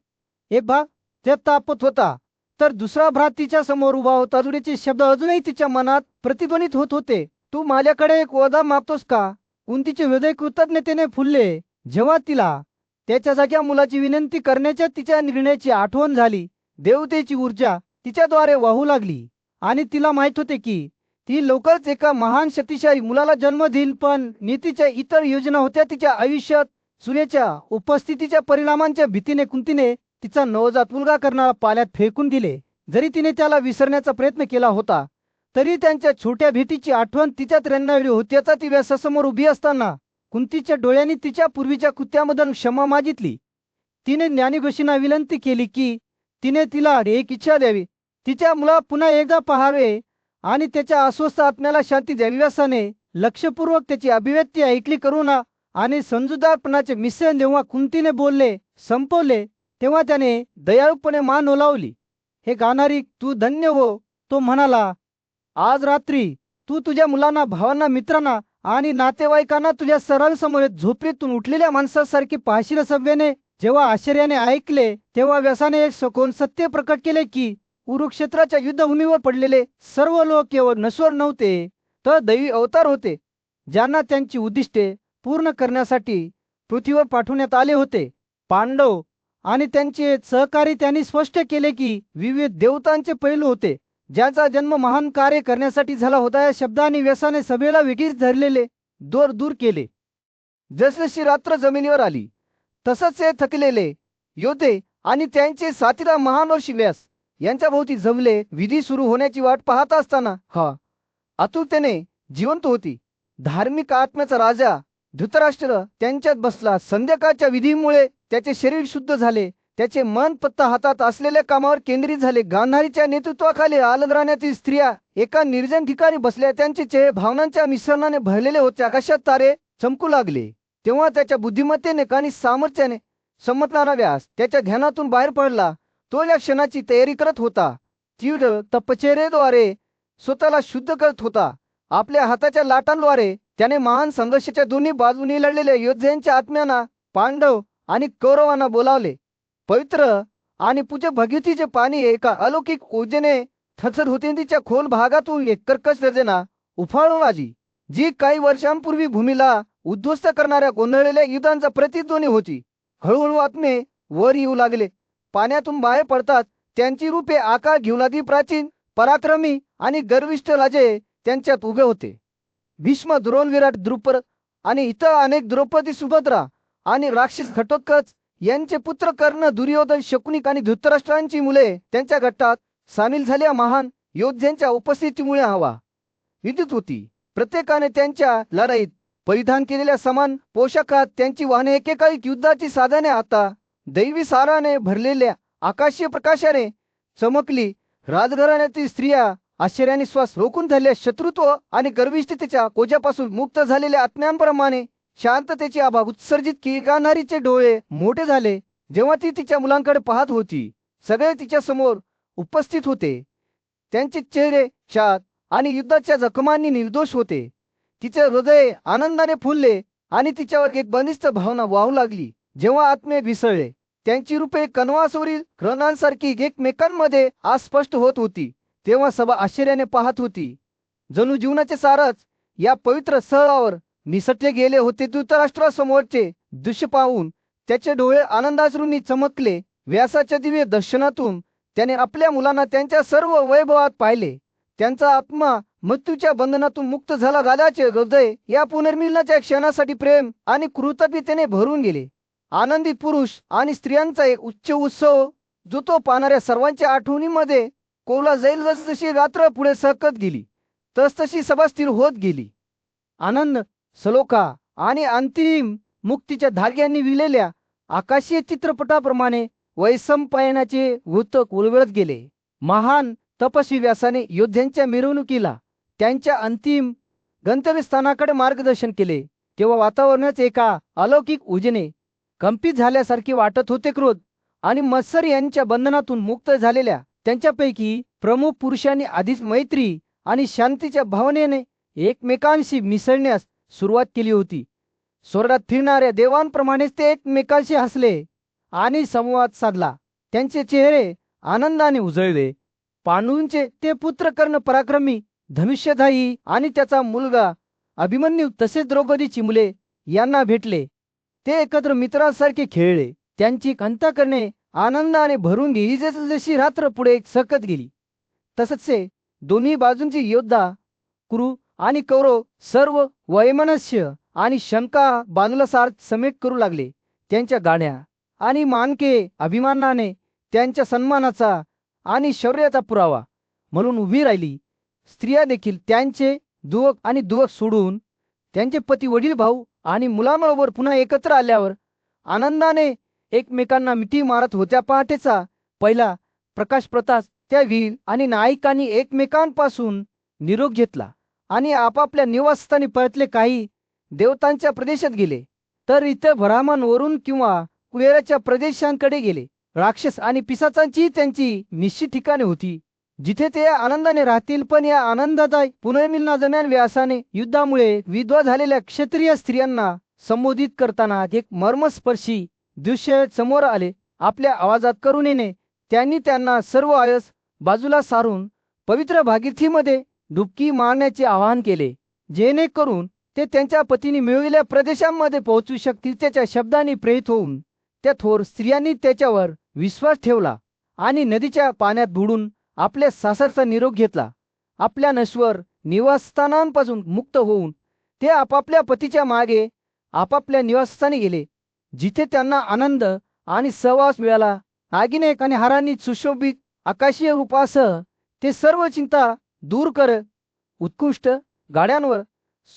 एक भाग ज्यात तापत होता तर दुसरा भ्रात तिच्या समोर उभा होता. जुडीचे शब्द अजूनही तिच्या मनात प्रतिध्वनित होत होते. तू माझ्याकडे एक वदा मागतोस का? कुंतीचे हृदय कृतज्ञतेने फुलले जेव्हा तिला त्याच्या जाग्या मुलाची विनंती करण्याच्या तिच्या निर्णयाची आठवण झाली. देवतेची ऊर्जा तिच्याद्वारे वाहू लागली आणि तिला माहित होते की ती लवकरच एका महान शक्तिशाली मुलाला जन्म देईल. पण नीतीच्या इतर योजना होत्या तिच्या आयुष्यात. सूर्याच्या उपस्थितीच्या परिणामांच्या भीतीने कुंतीने तिचा नवजात मुलगा करणारा पाल्यात फेकून दिले. जरी तिने त्याला विसरण्याचा प्रयत्न केला होता तरी त्यांच्या छोट्या भेटीची आठवण तिच्यात रेंगाळली होती. आता ती व्यासासमोर उभी असताना कुंतीच्या डोळ्यांनी तिच्या पूर्वीच्या कृत्यामधून क्षमा मागितली. तिने ज्ञानीगोशींना विनंती केली की तिने तिला एक इच्छा द्यावी, तिच्या मुला पुन्हा एकदा पाहावे आणि त्याच्या अस्वस्थ आत्म्याला शांती द्यावी. व्यासाने लक्षपूर्वक त्याची अभिव्यक्ती ऐकली. करुणा आणि समजूतदारपणाचे मिश्रण जेव्हा कुंतीने बोलले संपवले तेव्हा त्याने दयाळूपणे मान ओलावली. हे गाणारी तू धन्य हो. तो म्हणाला, आज रात्री तू तुझ्या मुलांना, भावांना, मित्रांना आणि नातेवाईकांना तुझ्या सरळ समोर झोपडीतून उठलेल्या माणसासारखी पाहशील. सभ्याने जेव्हा आश्चर्याने ऐकले तेव्हा व्यासाने एक सखोल सत्य प्रकट केले की कुरुक्षेत्राच्या युद्धभूमीवर पडलेले सर्व लोक केवळ नश्वर नव्हते तर दैवी अवतार होते, ज्यांना त्यांची उद्दिष्टे पूर्ण करण्यासाठी पृथ्वीवर पाठवण्यात आले होते. पांडव आणि त्यांचे सहकारी त्यांनी स्पष्ट केले की विविध देवतांचे पैलू होते, ज्याचा जन्म महान कार्य करण्यासाठी झाला होता. या शब्दाने व्यासाने सभेला वेगळीच धरलेले दोर दूर केले. जसजशी रात्र जमिनीवर आली तसंच हे थकलेले योद्धे आणि त्यांचे साथीदार महानवर्षी व्यास यांच्या भोवती जमले. विधी सुरू होण्याची वाट पाहत असताना आतुरतेने जिवंत होती. धार्मिक आत्म्याचा राजा धृतराष्ट्र त्यांच्यात बसला. संध्याकाळच्या विधीमुळे त्याचे शरीर शुद्ध झाले, त्याचे मन फक्त हातात असलेल्या कामावर केंद्रित झाले. गांधारीच्या नेतृत्वाखाली आनंद राहण्यातील स्त्रिया एका निर्जन ठिकाणी बसल्या. त्यांचे चेहरे भावनांच्या मिश्रणाने भरलेले होते. आकाशात तारे चमकू लागले. तेव्हा त्याच्या बुद्धिमत्तेने आणि सामर्थ्याने समजणारा व्यास त्याच्या ध्यानातून बाहेर पडला. तो या क्षणाची तयारी करत होता. तीव्र तपश्चर्येद्वारे स्वतःला शुद्ध करत होता. आपल्या हाताच्या लाटांद्वारे त्याने महान संघर्षाच्या दोन्ही बाजूनी लढलेल्या योद्ध्यांच्या आत्म्यांना, पांडव आणि कौरवांना बोलावले. पवित्र आणि पूज्य भगवतीचे पाणी एका अलौकिक ऊर्जेने थरथर होते. तिच्या खोल भागातून एक कर्कश गर्जना उफाळून आली, जी काही वर्षांपूर्वी भूमीला उद्ध्वस्त करणाऱ्या गोंधळलेल्या युद्धांचा प्रतिध्वनी होती. हळूहळू आत्मे वर येऊ लागले. पाण्यातून बाहेर पडतात त्यांची रूपे आकार घेऊन लागली. प्राचीन, पराक्रमी आणि गर्विष्ठ राजे त्यांच्यात उभे होते. भीष्म, द्रोण, विराट, द्रुपद आणि इतर अनेक, द्रौपदी, सुभद्रा आणि राक्षस घटोत्कच यांचे पुत्र कर्ण, दुर्योधन, शकुनिक आणि धृतराष्ट्रांची मुले त्यांच्या गटात सामील झाल्या. महान योद्ध्यांच्या उपस्थितीमुळे हवा विद्युत होती. प्रत्येकाने त्यांच्या लढाईत परिधान केलेल्या समान पोशाखात त्यांची वाहने एकेकाळी युद्धाची साधने आता दैवी साराने भरलेल्या आकाशीय प्रकाशाने चमकली. राजघराण्यातील स्त्रिया आश्चर्याने श्वास रोखून धरल्या. शत्रुत्व आणि गर्विष्ठतेच्या कोजापासून मुक्त झालेल्या आत्म्यांप्रमाणे शांततेची आभा उत्सर्जित की. गांधारीचे डोळे मोठे झाले जेव्हा ती तिच्या मुलांकडे पाहत होती. सगळे तिच्या समोर उपस्थित होते. त्यांचे चेहरे शांत आणि युद्धाच्या जखमांनी निर्दोष होते. तिचे हृदय आनंदाने फुलले आणि तिच्यावर एक बंदिस्त भावना वाहू लागली. जेव्हा आत्मे विसळले त्यांची रूपे कणवासवरील ग्रहणांसारखी एकमेकांमध्ये अस्पष्ट होत होती तेव्हा सभा आश्चर्याने पाहत होती. जणू जीवनाचे सारच या पवित्र स्थळावर निसटले गेले होते. धृतराष्ट्रासमोरचे दृश्य पाहून त्याचे डोळे आनंदाश्रूंनी चमकले. व्यासाच्या दिव्य दर्शनातून त्याने आपल्या मुलांना त्यांच्या सर्व वैभवात पाहिले. त्यांचा आत्मा मृत्यूच्या बंधनातून मुक्त झाला. राजाचे हृदय या पुनर्मिलनाच्या क्षणासाठी प्रेम आणि कृतज्ञतेने भरून गेले. आनंदी पुरुष आणि स्त्रियांचा एक उच्च उत्सव जो तो पाहणाऱ्या सर्वांच्या आठवणीमध्ये कोवला जाईल. जसजशी रात्र पुढे सरकत गेली तसतशी सभा स्थिर होत गेली. आनंद, सलोखा आणि अंतिम मुक्तीच्या धाग्यांनी विलेल्या आकाशीय चित्रपटाप्रमाणे वैसंपायनाचे वृत्त उलगडत गेले. महान तपस्वी व्यासाने योद्ध्यांच्या मिरवणुकीला त्यांच्या अंतिम गंतव्यस्थानाकडे मार्गदर्शन केले तेव्हा वातावरणाच एका अलौकिक ऊर्जेने कंपित झाल्यासारखे वाटत होते. क्रोध आणि मत्सर यांच्या बंधनातून मुक्त झालेल्या त्यांच्यापैकी प्रमुख पुरुषांनी आधीच मैत्री आणि शांतीच्या भावनेने एकमेकांशी मिसळण्यास सुरुवात केली होती. स्वर्गात फिरणाऱ्या देवांप्रमाणेच ते एकमेकांशी हसले आणि संवाद साधला. त्यांचे चेहरे आनंदाने उजळले. पांडूंचे ते पुत्र कर्ण पराक्रमी, धनुष्यधाई आणि त्याचा मुलगा अभिमन्यू तसेच द्रौपदीची मुले यांना भेटले. ते एकत्र मित्रांसारखे खेळले. त्यांची अंतःकरणे आनंदाने भरून गेली. जशी रात्र पुढे सकत गेली तसंच दोन्ही बाजूंचे योद्धा कुरु आणि कौरव सर्व वैमनस्य आणि शंका बांधला सार्थ समेट करू लागले. त्यांच्या गाड्या आणि मानके अभिमानाने त्यांच्या सन्मानाचा आणि शौर्याचा पुरावा म्हणून उभी राहिली. स्त्रिया देखील त्यांचे दुवक आणि दुवक सोडून त्यांचे पती, वडील, भाऊ आणि मुलांबरोबर पुन्हा एकत्र आल्यावर आनंदाने एकमेकांना मिठी मारत होत्या. पहाटेचा पहिला प्रकाश प्रताप त्या वीर आणि नायिकांनी एकमेकांपासून निरोप घेतला आणि आपापल्या निवासस्थानी परतले. काही देवतांच्या प्रदेशात गेले तर इतर ब्राह्मणांवरून किंवा कुबेराच्या प्रदेशांकडे गेले. राक्षस आणि पिशाचांची त्यांची निश्चित ठिकाणे होती जिथे ते आनंदाने राहतील. पण या आनंदादायी पुनर्मिलनादरम्यान व्यासाने युद्धामुळे विधवा झालेल्या क्षत्रिय स्त्रियांना संबोधित करताना एक मर्मस्पर्शी दृश्य समोर आले. आपल्या आवाजात करुणेने त्यांनी त्यांना सर्व आयस बाजूला सारून पवित्र भागीरथीमध्ये डुबकी मारण्याचे आवाहन केले, जेणेकरून ते त्यांच्या पतीने मिळविलेल्या प्रदेशांमध्ये पोहोचू शकतील. त्याच्या शब्दांनी प्रेरित होऊन त्या थोर स्त्रियांनी त्याच्यावर विश्वास ठेवला आणि नदीच्या पाण्यात बुडून आपल्या सासरचा निरोप घेतला. आपल्या नश्वर निवासस्थानांपासून मुक्त होऊन ते आपापल्या पतीच्या मागे आपापल्या निवासस्थानी गेले, जिथे त्यांना आनंद आणि सहवास मिळाला. आगिनेक आणि हारांनी सुशोभित आकाशीय रूपासह ते सर्व चिंता दूर कर उत्कृष्ट गाड्यांवर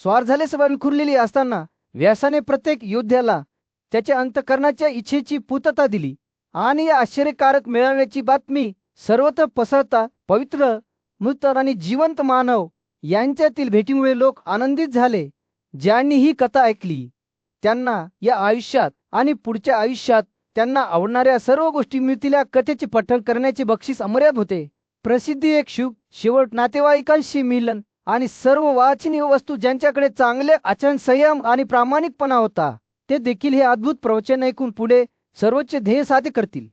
स्वार झाले. सवारी खुरलेली असताना व्यासाने प्रत्येक योद्ध्याला त्याच्या अंतःकरणाच्या इच्छेची पूर्तता दिली आणि या आश्चर्यकारक मेळाव्याची बातमी सर्वत्र पसरता पवित्र, मृत आणि जिवंत मानव यांच्यातील भेटीमुळे लोक आनंदित झाले. ज्यांनी ही कथा ऐकली त्यांना या आयुष्यात आणि पुढच्या आयुष्यात त्यांना आवडणाऱ्या सर्व गोष्टी मिळतील. या कथेचे पठण करण्याचे बक्षीस अमर्याद होते. प्रसिद्धी एक शुभ शेवट, नातेवाईकांशी मिलन आणि सर्व वाचनीय वस्तू ज्यांच्याकडे चांगले आचरण, संयम आणि प्रामाणिकपणा होता ते देखील हे अद्भुत प्रवचन ऐकून पुढे सर्वोच्च ध्येय साध्य करतील.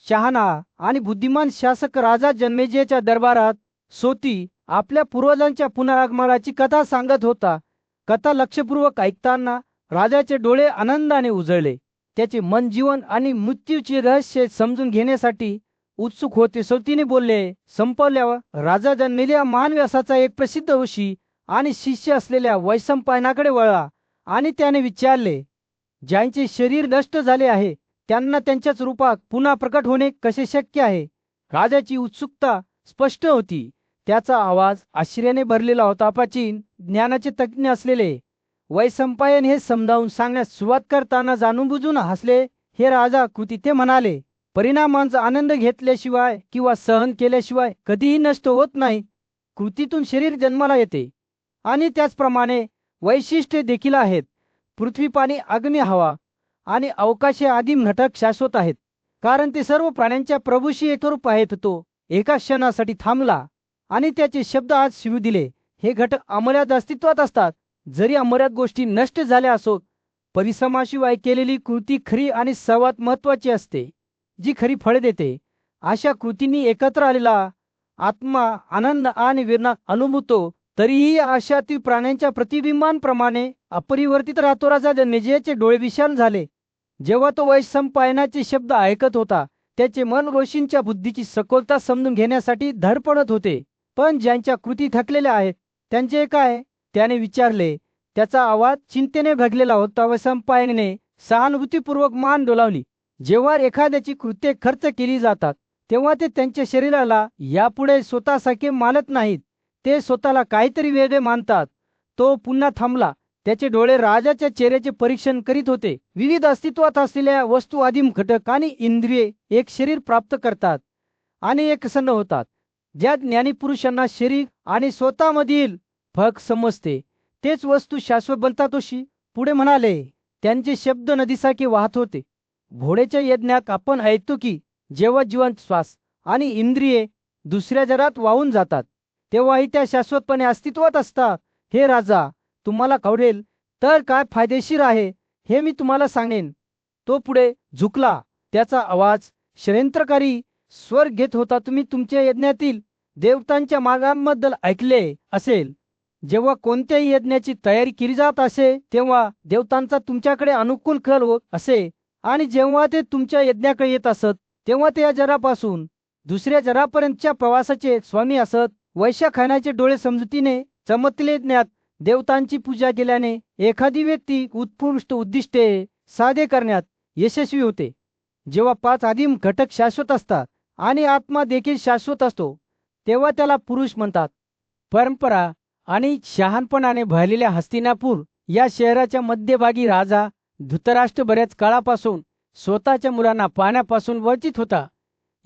शहाणा आणि बुद्धिमान शासक राजा जन्मेजयच्या दरबारात सोती आपल्या पूर्वजांच्या पुनरागमनाची कथा सांगत होता. कथा लक्षपूर्वक ऐकताना राजाचे डोळे आनंदाने उजळले. त्याचे मन जीवन आणि मृत्यूचे रहस्य समजून घेण्यासाठी उत्सुक होते. सोतीने बोलले संपवल्यावर राजा जन्मेजय महान व्यासाचा एक प्रसिद्ध ऋषी आणि शिष्य असलेल्या वैशंपायनाकडे वळला आणि त्याने विचारले, ज्यांचे शरीर नष्ट झाले आहे त्यांना त्यांच्याच रूपात पुन्हा प्रकट होणे कसे शक्य आहे? राजाची उत्सुकता स्पष्ट होती. त्याचा आवाज आश्चर्याने भरलेला होता. प्राचीन ज्ञानाचे तज्ज्ञ असलेले वैशंपायन हे समजावून सांगण्यास सुरुवात करताना जाणून बुजून हसले. हे राजा कृती, ते म्हणाले, परिणामांचा आनंद घेतल्याशिवाय किंवा सहन केल्याशिवाय कधीही नष्ट होत नाही. कृतीतून शरीर जन्माला येते आणि त्याचप्रमाणे वैशिष्ट्ये देखील आहेत. पृथ्वी, पाणी, अग्नी, हवा आणि अवकाश हे आदिम घटक शाश्वत आहेत, कारण ते सर्व प्राण्यांच्या प्रभूशी एकरूप आहेत. तो एका क्षणासाठी थांबला आणि त्याचे शब्द आज शिवू दिले. हे घटक अमर्याद अस्तित्वात असतात. जरी अमर्याद गोष्टी नष्ट झाल्या असोत, परिश्रमाशिवाय केलेली कृती खरी आणि सर्वात महत्त्वाची असते, जी खरी फळे देते. अशा कृतींनी एकत्र आलेला आत्मा आनंद आणि वेदना अनुभवतो. तरीही आशातील प्राण्यांच्या प्रतिबिंबांप्रमाणे अपरिवर्तित राहतो. राजा जन्मेजयचे डोळे विशाल झाले जेव्हा तो वैशंपायनाचे शब्द ऐकत होता. त्याचे मन ऋषींच्या बुद्धीची सखोलता समजून घेण्यासाठी धडपडत होते. पण ज्यांच्या कृती थकलेल्या आहेत त्यांचे काय? त्याने विचारले. त्याचा आवाज चिंतेने भरलेला होता. वैशंपायनाने सहानुभूतीपूर्वक मान डोलावली. जेव्हा एखाद्याची कृत्ये खर्च केली जातात तेव्हा ते त्यांच्या शरीराला यापुढे स्वतःसारखे मानत नाहीत. ते स्वतःला काहीतरी वेगळे मानतात. तो पुन्हा थांबला. त्याचे डोळे राजाच्या चेहऱ्याचे परीक्षण करीत होते. विविध अस्तित्वात असलेल्या वस्तू, आदिम घटक आणि इंद्रिये एक शरीर प्राप्त करतात आणि एकसंध होतात. ज्या ज्ञानी पुरुषांना शरीर आणि स्वतःमधील फरक समजते तेच वस्तू शाश्वत बनतात. ऋषी पुढे म्हणाले. त्यांचे शब्द नदीसारखे वाहत होते. घोड्याच्या यज्ञात आपण ऐकतो की जेव्हा जिवंत श्वास आणि इंद्रिये दुसऱ्या जगात वाहून जातात तेव्हाही त्या शाश्वतपणे अस्तित्वात असतात. हे राजा, तुम्हाला कळेल तर काय फायदेशीर आहे हे मी तुम्हाला सांगेन. तो पुढे झुकला. त्याचा आवाज षड्यंत्रकारी स्वर घेत होता तुम्ही तुमच्या यज्ञातील देवतांच्या मागांबद्दल ऐकले असेल. जेव्हा कोणत्याही यज्ञाची तयारी केली जात असे तेव्हा देवतांचा तुमच्याकडे अनुकूल कल होत असे, आणि जेव्हा ते तुमच्या यज्ञाकडे येत असत तेव्हा ते या जगापासून दुसऱ्या जगापर्यंतच्या प्रवासाचे स्वामी असत. वैश्य खाण्याचे डोळे समजुतीने चमकले. ज्ञात देवतांची पूजा केल्याने एखादी व्यक्ती उत्कृष्ट उद्दिष्टे साध्य करण्यात यशस्वी होते. जेव्हा 5 आदिम घटक शाश्वत असतात आणि आत्मा देखील शाश्वत असतो तेव्हा त्याला पुरुष म्हणतात. परंपरा आणि शहाणपणाने भरलेल्या हस्तिनापूर या शहराच्या मध्यभागी राजा धृतराष्ट्र बऱ्याच काळापासून स्वतःच्या मुलांना पाहण्यापासून वंचित होता.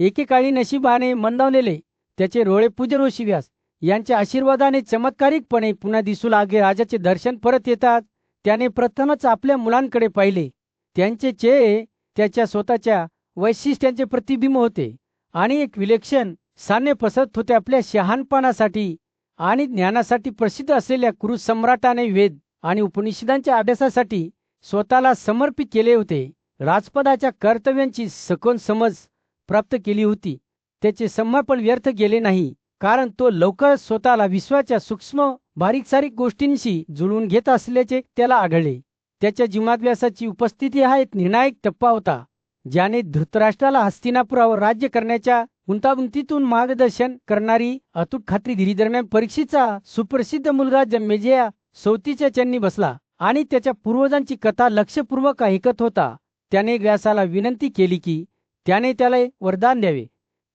एकेकाळी नशिबाने मंदावलेले त्याचे डोळे ऋषी व्यास यांच्या आशीर्वादाने चमत्कारिकपणे पुन्हा दिसू लागे. राजाचे दर्शन परत येतात त्याने प्रथमच आपल्या मुलांकडे पाहिले. त्यांचे चेहरे त्याच्या स्वतःच्या वैशिष्ट्यांचे प्रतिबिंब होते आणि एक विलक्षण सान्य पसरत होते. आपल्या शहाणपणासाठी आणि ज्ञानासाठी प्रसिद्ध असलेल्या कुरु सम्राटाने वेद आणि उपनिषदांच्या अभ्यासासाठी स्वतःला समर्पित केले होते. राजपदाच्या कर्तव्यांची सखोल समज प्राप्त केली होती. त्याचे समर्पण व्यर्थ गेले नाही, कारण तो लवकरच स्वतःला विश्वाच्या सूक्ष्म बारीक गोष्टींशी जुळवून घेत असल्याचे त्याला आढळले. त्याच्या जीवनात व्यासाची उपस्थिती हा एक निर्णायक टप्पा होता, ज्याने धृतराष्ट्राला हस्तिनापुरावर राज्य करण्याच्या गुंतागुंतीतून मार्गदर्शन करणारी अतूट खात्री दिली. दरम्यान परीक्षेचा सुप्रसिद्ध मुलगा जन्मेजय सवतीच्या चरणी बसला आणि त्याच्या पूर्वजांची कथा लक्षपूर्वक ऐकत होता. त्याने व्यासाला विनंती केली की त्याने त्याला वरदान द्यावे.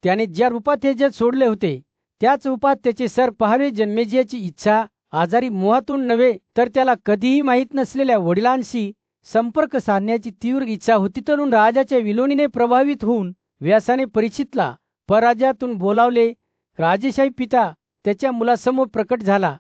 त्याने ज्या रूपात हे जग सोडले होते त्याच रूपात त्याचे सर पहावे. जन्मेजयाची इच्छा आजारी मोहातून नव्हे तर त्याला कधीही माहीत नसलेल्या वडिलांशी संपर्क साधण्याची तीव्र इच्छा होती. तरुण राजाच्या विलोनीने प्रभावित होऊन व्यासाने परीक्षितला परराज्यातून बोलावले. राजेशाही पिता त्याच्या मुलासमोर प्रकट झाला.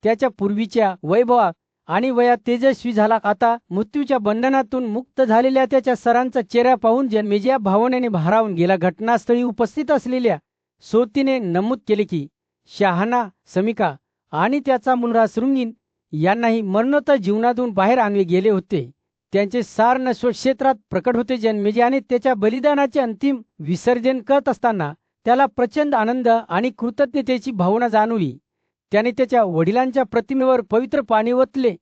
त्याच्या पूर्वीच्या वैभवात आणि वयात तेजस्वी झाला. आता मृत्यूच्या बंधनातून मुक्त झालेल्या त्याच्या सरांचा चेहरा पाहून जन्मेजय भावनेने भारावून गेला. घटनास्थळी उपस्थित असलेल्या सोतीने नमूद केले की शहाणा समिका आणि त्याचा मुलगा शृंगीन यांनाही मरणोत्तर जीवनातून बाहेर आणले गेले होते. त्यांचे सार नश्वर क्षेत्रात प्रकट होते. जन्मेजयाने त्याच्या बलिदानाचे अंतिम विसर्जन करत असताना त्याला प्रचंड आनंद आणि कृतज्ञतेची भावना जाणवली. त्याने त्याच्या वडिलांच्या प्रतिमेवर पवित्र पाणी ओतले,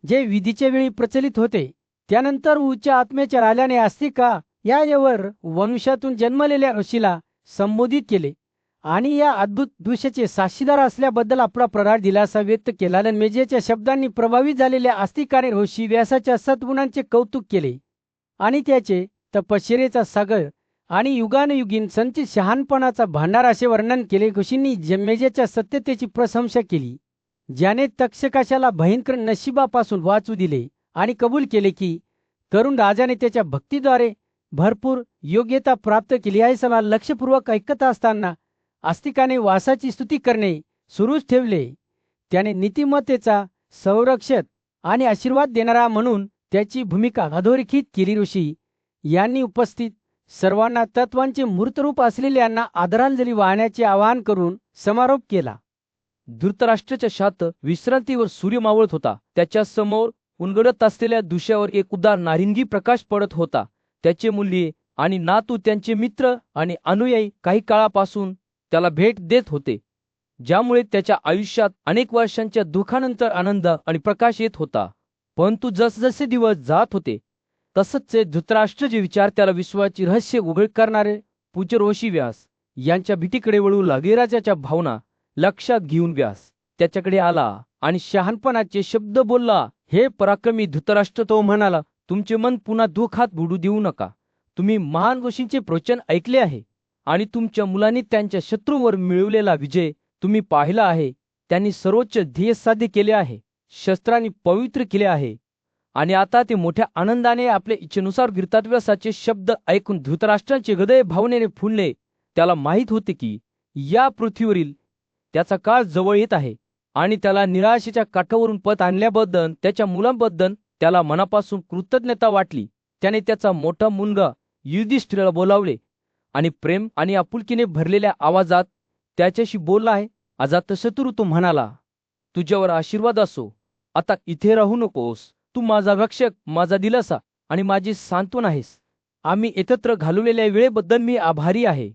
जे विधीच्या वेळी प्रचलित होते. त्यानंतर उच्च आत्म्याच्या राजाने आस्तिका यावर वंशातून जन्मलेल्या ऋषीला संबोधित केले आणि या अद्भुत दृश्याचे साक्षीदार असल्याबद्दल आपला प्रगाढ दिलासा व्यक्त केला. जन्मेजयाच्या शब्दांनी प्रभावित झालेल्या आस्तिकाने ऋषी व्यासाच्या सद्गुणांचे कौतुक केले आणि त्याचे तपश्चर्येचा सागर आणि युगानुयुगीन संचित शहाणपणाचा भांडार असे वर्णन केले. ऋषींनी जन्मेजयाच्या सत्यतेची प्रशंसा केली, ज्याने तक्षकाशाला भयंकर नशिबापासून वाचू दिले आणि कबूल केले की तरुण राजाने त्याच्या भक्तीद्वारे भरपूर योग्यता प्राप्त केली आहे. सभा लक्षपूर्वक ऐकत असताना आस्तिकाने वासाची स्तुती करणे सुरूच ठेवले. त्याने नीतिमत्तेचा संरक्षक आणि आशीर्वाद देणारा म्हणून त्याची भूमिका अधोरेखित केली. ऋषी यांनी उपस्थित सर्वांना तत्वांचे मूर्तरूप असलेल्यांना आदरांजली वाहण्याचे आवाहन करून समारोप केला. धृतराष्ट्राच्या शांत विश्रांतीवर सूर्य मावळत होता. त्याच्या समोर उलगडत असलेल्या दुष्यावर एक उदार नारिंगी प्रकाश पडत होता. त्याचे मुले आणि नातू, त्यांचे मित्र आणि अनुयायी काही काळापासून त्याला भेट देत होते, ज्यामुळे त्याच्या आयुष्यात अनेक वर्षांच्या दुःखानंतर आनंद आणि प्रकाश येत होता. परंतु जसजसे दिवस जात होते तसचे धृतराष्ट्राचे विचार त्याला विश्वाची रहस्य उघड करणारे पूज्य ऋषी व्यास यांच्या भीतीकडे वळू लागले. राजाच्या भावना लक्षात घेऊन व्यास त्याच्याकडे आला आणि शहाणपणाचे शब्द बोलला. हे पराक्रमी धृतराष्ट्र, तो म्हणाला, तुमचे मन पुन्हा दुःखात बुडू देऊ नका. तुम्ही महान ऋषींचे प्रवचन ऐकले आहे आणि तुमच्या मुलांनी त्यांच्या शत्रूंवर मिळवलेला विजय तुम्ही पाहिला आहे. त्यांनी सर्वोच्च ध्येय साध्य केले आहे, शस्त्रांनी पवित्र केले आहे आणि आता ते मोठ्या आनंदाने आपल्या इच्छेनुसार गिरतात. व्यासाचे शब्द ऐकून धृतराष्ट्राचे हृदय भावनेने फुलले. त्याला माहीत होते की या पृथ्वीवरील त्याचा काळ जवळ येत आहे आणि त्याला निराशेच्या काठावरून पत आणल्याबद्दल त्याच्या मुलांबद्दल त्याला मनापासून कृतज्ञता वाटली. त्याने त्याचा मोठा मुलगा युधिष्ठिराला बोलावले आणि प्रेम आणि आपुलकीने भरलेल्या आवाजात त्याच्याशी बोलला आहे. अजातशत्रू तो म्हणाला, तुझ्यावर आशीर्वाद असो. आता इथे राहू नकोस. तू माझा रक्षक, माझा दिलासा आणि माझी सांत्वन आहेस. आम्ही एकत्र घालवलेल्या वेळेबद्दल मी आभारी आहे.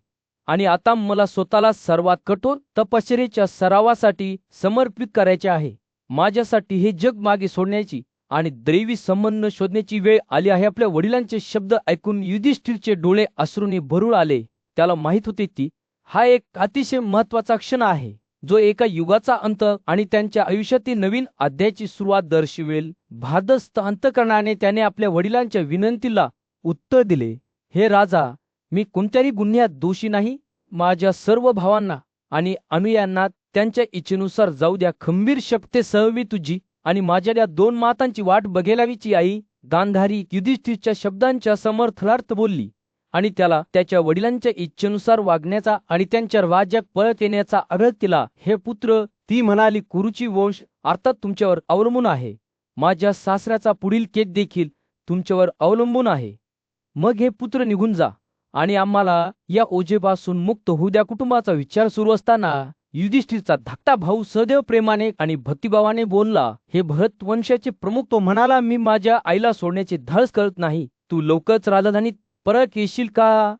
आणि आता मला स्वतःला सर्वात कठोर तपश्चर्येच्या सरावासाठी समर्पित करायचे आहे. माझ्यासाठी हे जग मागे सोडण्याची आणि दैवी संबंध शोधण्याची वेळ आली आहे. आपल्या वडिलांचे शब्द ऐकून युधिष्ठिरचे डोळे अश्रूने भरून आले. त्याला माहित होते की हा एक अतिशय महत्वाचा क्षण आहे, जो एका युगाचा अंत आणि त्यांच्या आयुष्यातील नवीन अध्यायाची सुरुवात दर्शवेल. भादस्त अंतकरणाने त्याने आपल्या वडिलांच्या विनंतीला उत्तर दिले, हे राजा, मी कोणत्याही गुन्ह्यात दोषी नाही. माझ्या सर्व भावांना आणि अनुयांना त्यांच्या इच्छेनुसार जाऊ द्या. खंबीर शक्तीसह मी तुझी आणि माझ्या या 2 मातांची वाट बघेलावीची आई गांधारी युधिष्ठिरच्या शब्दांच्या समर्थनार्थ बोलली आणि त्याला त्याच्या वडिलांच्या इच्छेनुसार वागण्याचा आणि त्यांच्या राज्यात परत येण्याचा आग्रह केला. हे पुत्र, ती म्हणाली, कुरुची वंश अर्थात तुमच्यावर अवलंबून आहे. माझ्या सासऱ्याचा पुढील केत देखील तुमच्यावर अवलंबून आहे. मग हे पुत्र निघून जा आणि आम्हाला या ओझेपासून मुक्त होऊ द्या. कुटुंबाचा विचार सुरू असताना युधिष्ठिरचा धाकटा भाऊ सदैव प्रेमाने आणि भक्तिभावाने बोलला, हे भरत वंशाचे प्रमुख. तो म्हणाला, मी माझ्या आईला सोडण्याचे धाडस करत नाही. तू लवकरच राजधानीत परत येशील का?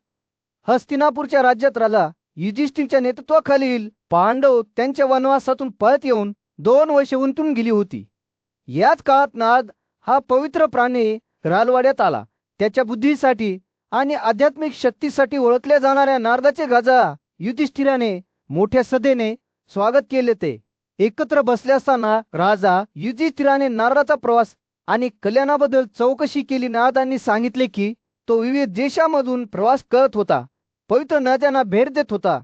हस्तिनापूरच्या राज्यात राजा युधिष्ठिरच्या नेतृत्वाखालील पांडव त्यांच्या वनवासातून परत येऊन 2 वर्षे उंटून गेली होती. याच काळात नाद हा पवित्र प्राणी राजवाड्यात आला. त्याच्या बुद्धीसाठी आणि आध्यात्मिक शक्तीसाठी ओळखल्या जाणाऱ्या नारदाचे राजा युधिष्ठिराने मोठ्या सदेने स्वागत केले. ते एकत्र बसले असताना राजा युधिष्ठिराने नारदाचा प्रवास आणि कल्याणाबद्दल चौकशी केली. नारदांनी सांगितले की तो विविध देशांमधून प्रवास करत होता, पवित्र नद्यांना भेट देत होता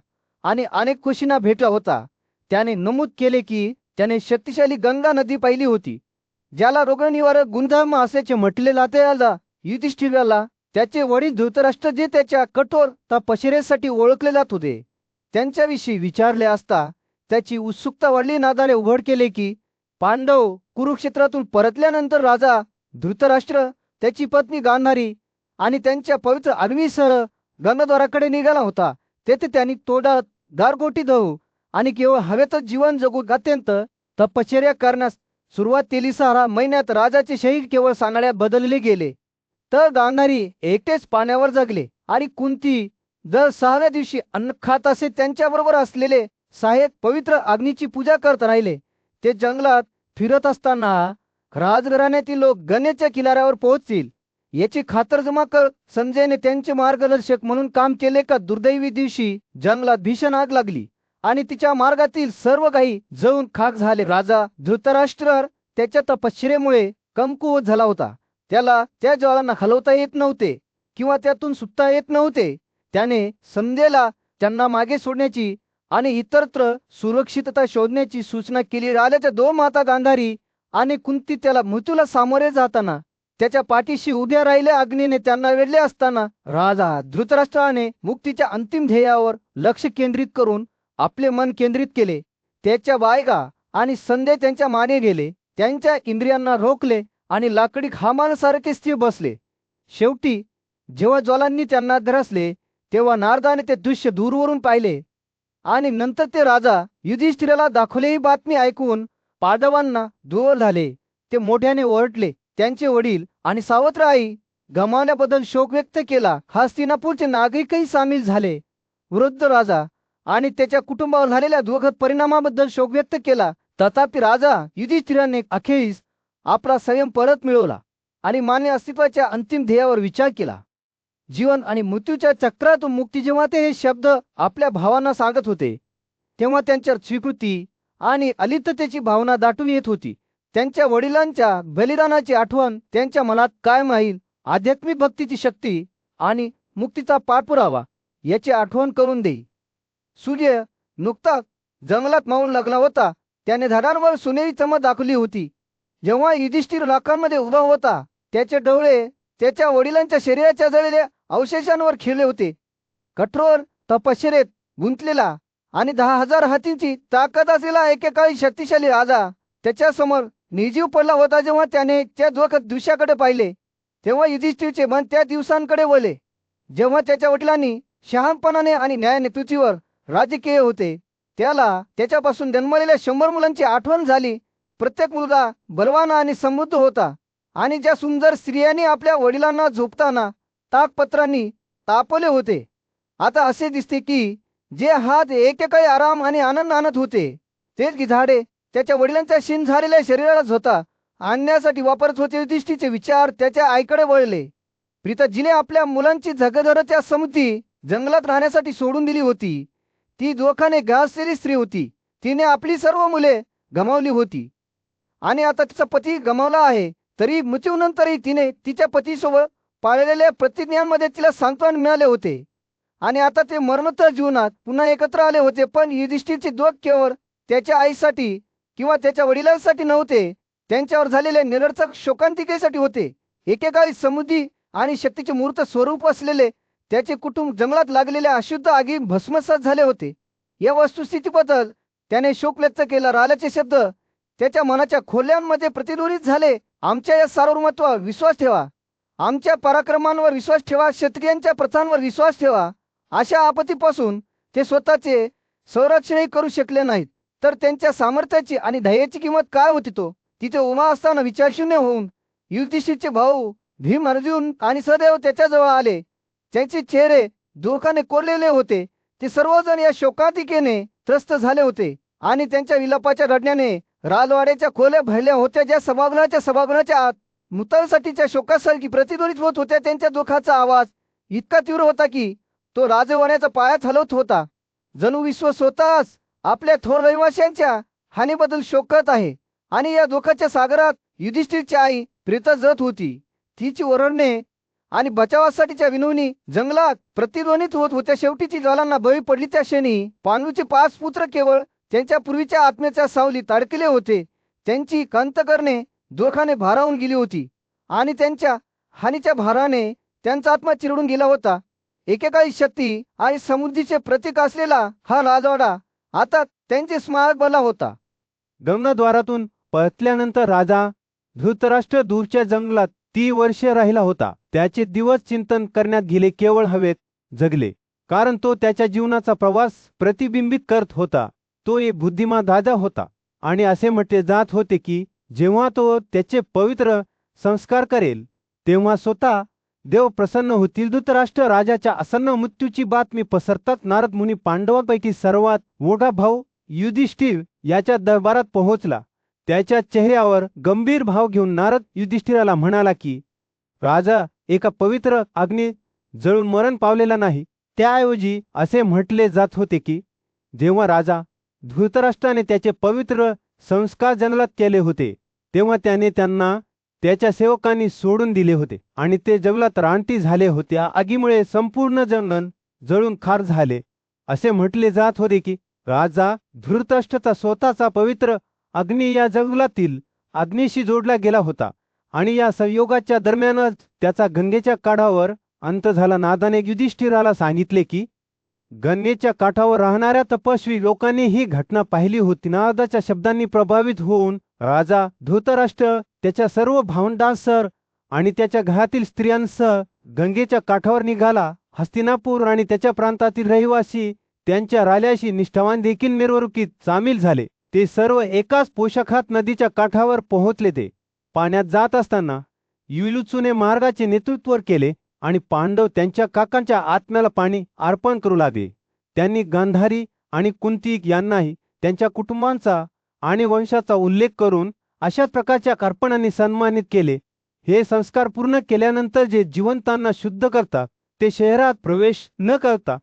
आणि अनेक खुशींना भेटला होता. त्याने नमूद केले की त्याने शक्तिशाली गंगा नदी पाहिली होती, ज्याला रोगनिवारक गुणधर्म असल्याचे म्हटले जाते. युधिष्ठिराला त्याचे वडील धृतराष्ट्र, जे त्याच्या कठोर तपश्चर्येसाठी ओळखले जात होते, त्यांच्याविषयी विचारले असता त्याची उत्सुकता वाढली. नारदाने उघड केले की पांडव कुरुक्षेत्रातून परतल्यानंतर राजा धृतराष्ट्र, त्याची पत्नी गांधारी आणि त्यांच्या पवित्र आर्मीसह गंगाद्वाराकडे निघाला होता. तेथे त्यांनी तोंडात गारगोटी धरू आणि केवळ हवेतच जीवन जगू अत्यंत तपश्चर्या करण्यास सुरुवात केली. 6 महिन्यात राजाचे शरीर केवळ सांगाड्यात बदलले गेले, तर गांधारी एकटेच पाण्यावर जगले आणि कुंती दर 6व्या दिवशी अन्न खात असे. त्यांच्याबरोबर असलेले सहाय्यक पवित्र अग्नीची पूजा करत राहिले. ते जंगलात फिरत असताना राजघराण्यातील लोक गंगेच्या किनाऱ्यावर पोहोचतील याची खातरजमा कर संजयने त्यांचे मार्गदर्शक म्हणून काम केले. का दुर्दैवी दिवशी जंगलात भीषण आग लागली आणि तिच्या मार्गातील सर्व काही जळून खाक झाले. राजा धृतराष्ट्र त्याच्या तपश्चर्येमुळे कमकुवत झाला होता. त्याला त्या ज्वालांना हलवता येत नव्हते किंवा त्यातून सुटता येत नव्हते. त्याने संध्येला त्यांना मागे सोडण्याची आणि इतरत्र सुरक्षितता शोधण्याची सूचना केली. राजाच्या 2 माता गांधारी आणि कुंती त्याला मृत्यूला सामोरे जाताना त्याच्या पाठीशी उभ्या राहिल्या. अग्नीने त्यांना वेढले असताना राजा धृतराष्ट्राने मुक्तीच्या अंतिम ध्येयावर लक्ष केंद्रित करून आपले मन केंद्रित केले. त्याच्या बायका आणि संध्या त्यांच्या मागे गेले, त्यांच्या इंद्रियांना रोखले आणि लाकडी खांबासारखे स्थिर बसले. शेवटी जेव्हा ज्वालांनी त्यांना ग्रासले, तेव्हा नारदाने ते दृश्य दूरवरून पाहिले आणि नंतर ते राजा युधिष्ठिराला दाखवले. ही बातमी ऐकून पांडवांना दुर्वल झाले. ते मोठ्याने ओरडले. त्यांचे वडील आणि सावत्र आई गमावण्याबद्दल शोक व्यक्त केला. हस्तिनापूरचे नागरिकही सामील झाले. वृद्ध राजा आणि त्याच्या कुटुंबावर झालेल्या दुःखद परिणामाबद्दल शोक व्यक्त केला. तथापि राजा युधिष्ठिराने अखेरीस आपला संयम परत मिळवला आणि मानवी अस्तित्वाच्या अंतिम ध्येयावर विचार केला. जीवन आणि मृत्यूच्या चक्रातून मुक्ती. जेव्हा ते हे शब्द आपल्या भावांना सांगत होते, तेव्हा त्यांच्या स्वीकृती आणि अलिप्ततेची भावना दाटून येत होती. त्यांच्या वडिलांच्या बलिदानाची आठवण त्यांच्या मनात कायम राहील. आध्यात्मिक भक्तीची शक्ती आणि मुक्तीचा पाठपुरावा याची आठवण करून देई. सूर्य नुकताच जंगलात मावळू लागला होता. त्याने झाडांवर सोनेरी चमक दाखवली होती. जेव्हा युधिष्ठिर लाखांमध्ये उभा होता, त्याचे डोळे त्याच्या वडिलांच्या शरीराच्या जळलेल्या अवशेषांवर खिळले होते. कठोर तपश्चर्येत गुंतलेला आणि 10,000 हातींची ताकद असलेला एकेकाळी शक्तिशाली राजा त्याच्यासमोर निर्जीव पडला होता. जेव्हा त्याने त्या दृश्याकडे पाहिले, तेव्हा युधिष्ठिरचे मन त्या दिवसांकडे वळले, जेव्हा त्याच्या वडिलांनी शहाणपणाने आणि न्यायाने पृथ्वीवर राज्य केले होते. त्याला त्याच्यापासून जन्मलेल्या 100 मुलांची आठवण झाली. प्रत्येक मुलगा बलवान आणि समृद्ध होता आणि ज्या सुंदर स्त्रियांनी आपल्या वडिलांना झोपताना ताकपत्रांनी तापवले होते, आता असे दिसते की जे हात एकेकाळी आराम आणि आनंद आणत होते, तेच की झाडे त्याच्या वडिलांच्या क्षीण झालेल्या शरीराला झोता आणण्यासाठी वापरत होते. युधिष्ठिरचे विचार त्याच्या आईकडे वळले. प्रीता, जिने आपल्या मुलांची झगधरच्या समुद्री जंगलात राहण्यासाठी सोडून दिली होती, ती दुःखाने ग्रासलेली स्त्री होती. तिने आपली सर्व मुले गमावली होती आणि आता तिचा पती गमावला आहे. तरी मृत्यूनंतरही तिने तिच्या पतीसोबत पाळलेल्या प्रतिज्ञांमध्ये तिला सांत्वन मिळाले होते आणि आता ते मरणोत्तर जीवनात पुन्हा एकत्र आले होते. पण युधिष्ठिरचे दुःख केवळ त्याच्या आईसाठी किंवा त्याच्या वडिलांसाठी नव्हते, त्यांच्यावर झालेल्या निरर्थक शोकांतिकेसाठी होते. एकेकाळी समृद्धी आणि शक्तीचे मूर्त स्वरूप असलेले त्याचे कुटुंब जंगलात लागलेल्या अशुद्ध आगी भस्मसात झाले होते. या वस्तुस्थितीबद्दल त्याने शोक व्यक्त केला. राजाचे शब्द त्याच्या मनाच्या खोल्यांमध्ये प्रतिध्वनित झाले. आमच्या या सार्वभौमत्वावर विश्वास ठेवा, आमच्या पराक्रमांवर विश्वास ठेवा, क्षत्रियांच्या प्रथांवर विश्वास ठेवा. अशा आपत्तीपासून ते स्वतःचे संरक्षणही करू शकले नाहीत, तर त्यांच्या सामर्थ्याची आणि धैर्याची किंमत काय होती? तो तिथे उभा असताना विचारशून्य होऊन युधिष्ठिरचे भाऊ भीम, अर्जुन आणि सहदेव त्याच्याजवळ आले. त्यांचे चेहरे दुःखाने कोरलेले होते. ते सर्वजण या शोकांतिकेने त्रस्त झाले होते आणि त्यांच्या विलापाच्या रडण्याने राजवाड्याच्या खोल्या भरल्या होत्या, ज्या सभागृहाच्या आत मृतांसाठीच्या शोकासारखी प्रतिध्वनित होत होत्या. त्यांच्या दुःखाचा आवाज इतका तीव्र होता की तो राजवाड्याचा पायाच हलवत होता. जणू विश्व स्वतःच आपल्या थोर रहिवाशांच्या हानीबद्दल शोकत आहे. आणि या दुःखाच्या सागरात युधिष्ठिरची आई प्रीता जत होती. तिची ओरडणे आणि बचावासाठीच्या विनवणी जंगलात प्रतिध्वनित होत होत्या. शेवटी ती ज्वालांना बळी पडली. त्या क्षणी पांडूचे 5 पुत्र केवळ त्यांच्या पूर्वीच्या आत्म्याच्या सावलीत अडकले होते. त्यांची कंतकरणे दुःखाने भारावून गेली होती आणि त्यांच्या हानीच्या भाराने त्यांचा आत्मा चिरडून गेला होता. एकेकाळी शक्ती आणि समृद्धीचे प्रतीक असलेला हा राजवाडा आता त्यांचे स्मारक बनला होता. गमनाद्वारातून परतल्यानंतर राजा धृतराष्ट्र दूरच्या जंगलात 30 वर्षे राहिला होता. त्याचे दिवस चिंतन करण्यात गेले, केवळ हवेत जगले, कारण तो त्याच्या जीवनाचा प्रवास प्रतिबिंबित करत होता. तो एक बुद्धिमान राजा होता आणि असे म्हटले जात होते की जेव्हा तो त्याचे पवित्र संस्कार करेल तेव्हा स्वतः देव प्रसन्न होतील. धृतराष्ट्र राजाच्या आसन्न मृत्यूची बातमी पसरताच नारद मुनी पांडवांपैकी सर्वात मोठा भाऊ युधिष्ठिर याच्या दरबारात पोहोचला. त्याच्या चेहऱ्यावर गंभीर भाव घेऊन नारद युधिष्ठिराला म्हणाला की राजा एका पवित्र अग्नी जळून मरण पावलेला नाही. त्याऐवजी असे म्हटले जात होते की जेव्हा राजा धृतराष्ट्राने त्याचे पवित्र संस्कार जंगलात केले होते तेव्हा त्याने त्यांना त्याच्या सेवकांनी सोडून दिले होते आणि ते जंगलात रानटी झाले होते. आगीमुळे संपूर्ण जंगल जळून खार झाले. असे म्हटले जात होते की राजा धृतराष्ट्राचा स्वतःचा पवित्र अग्नी या जंगलातील अग्नीशी जोडला गेला होता आणि या संयोगाच्या दरम्यानच त्याचा गंगेच्या काठावर अंत झाला. नारदाने युधिष्ठिराला सांगितले की गंगेच्या काठावर राहणाऱ्या तपस्वी लोकांनी ही घटना पाहिली होती. नारदाच्या शब्दांनी प्रभावित होऊन राजा धृतराष्ट्र त्याच्या सर्व भावंडांसह आणि त्याच्या घरातील स्त्रियांसह गंगेच्या काठावर निघाला. हस्तिनापूर आणि त्याच्या प्रांतातील रहिवासी त्यांच्या राल्याशी निष्ठावान देखील मिरवणुकीत सामील झाले. ते सर्व एकाच पोशाखात नदीच्या काठावर पोहोचले. ते पाण्यात जात असताना युयुत्सूने मार्गाचे नेतृत्व केले आणि पांडव त्यांच्या काकांच्या आत्म्याला पाणी अर्पण करू लागले. त्यांनी गांधारी आणि कुंती यांनाही त्यांच्या कुटुंबांचा आणि वंशाचा उल्लेख करून अशाच प्रकारच्या अर्पणांनी सन्मानित केले. हे संस्कार पूर्ण केल्यानंतर जे जिवंतांना शुद्ध करतात ते शहरात प्रवेश न करता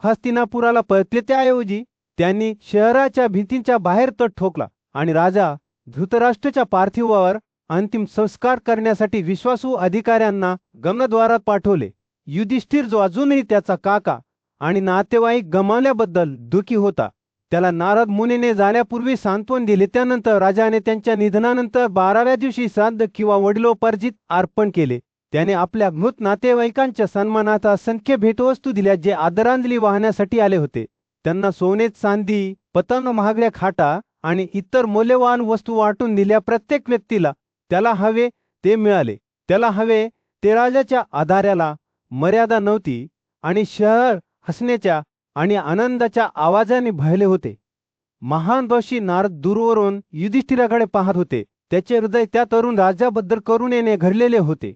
हस्तिनापुराला परतले. त्याऐवजी त्यांनी शहराच्या भिंतींच्या बाहेर तट ठोकला आणि राजा धृतराष्ट्राच्या पार्थिवावर अंतिम संस्कार करण्यासाठी विश्वासू अधिकाऱ्यांना गमनद्वारात पाठवले. युधिष्ठिर जो अजूनही त्याचा काका आणि नातेवाईक गमावल्याबद्दल दुःखी होता, त्याला नारद मुनीने जाण्यापूर्वी सांत्वन दिले. त्यानंतर राजाने त्यांच्या निधनानंतर 12व्या दिवशी श्राद्ध किंवा वडिलोपार्जित अर्पण केले. त्याने आपल्या मृत नातेवाईकांच्या सन्मानार्थ असंख्य भेटवस्तू दिल्या जे आदरांजली वाहण्यासाठी आले होते. त्यांना सोने, चांदी, पतंग, महागड्या खाटा आणि इतर मौल्यवान वस्तू वाटून दिल्या. प्रत्येक व्यक्तीला त्याला हवे ते मिळाले. त्याला हवे ते राजाच्या आधाराला मर्यादा नव्हती आणि शहर हसण्याच्या आणि आनंदाच्या आवाजाने भरले होते. महान ऋषी नारद दूरवरून युधिष्ठिराकडे पाहत होते. त्याचे हृदय त्या तरुण राजाबद्दल करुणेने घडलेले होते.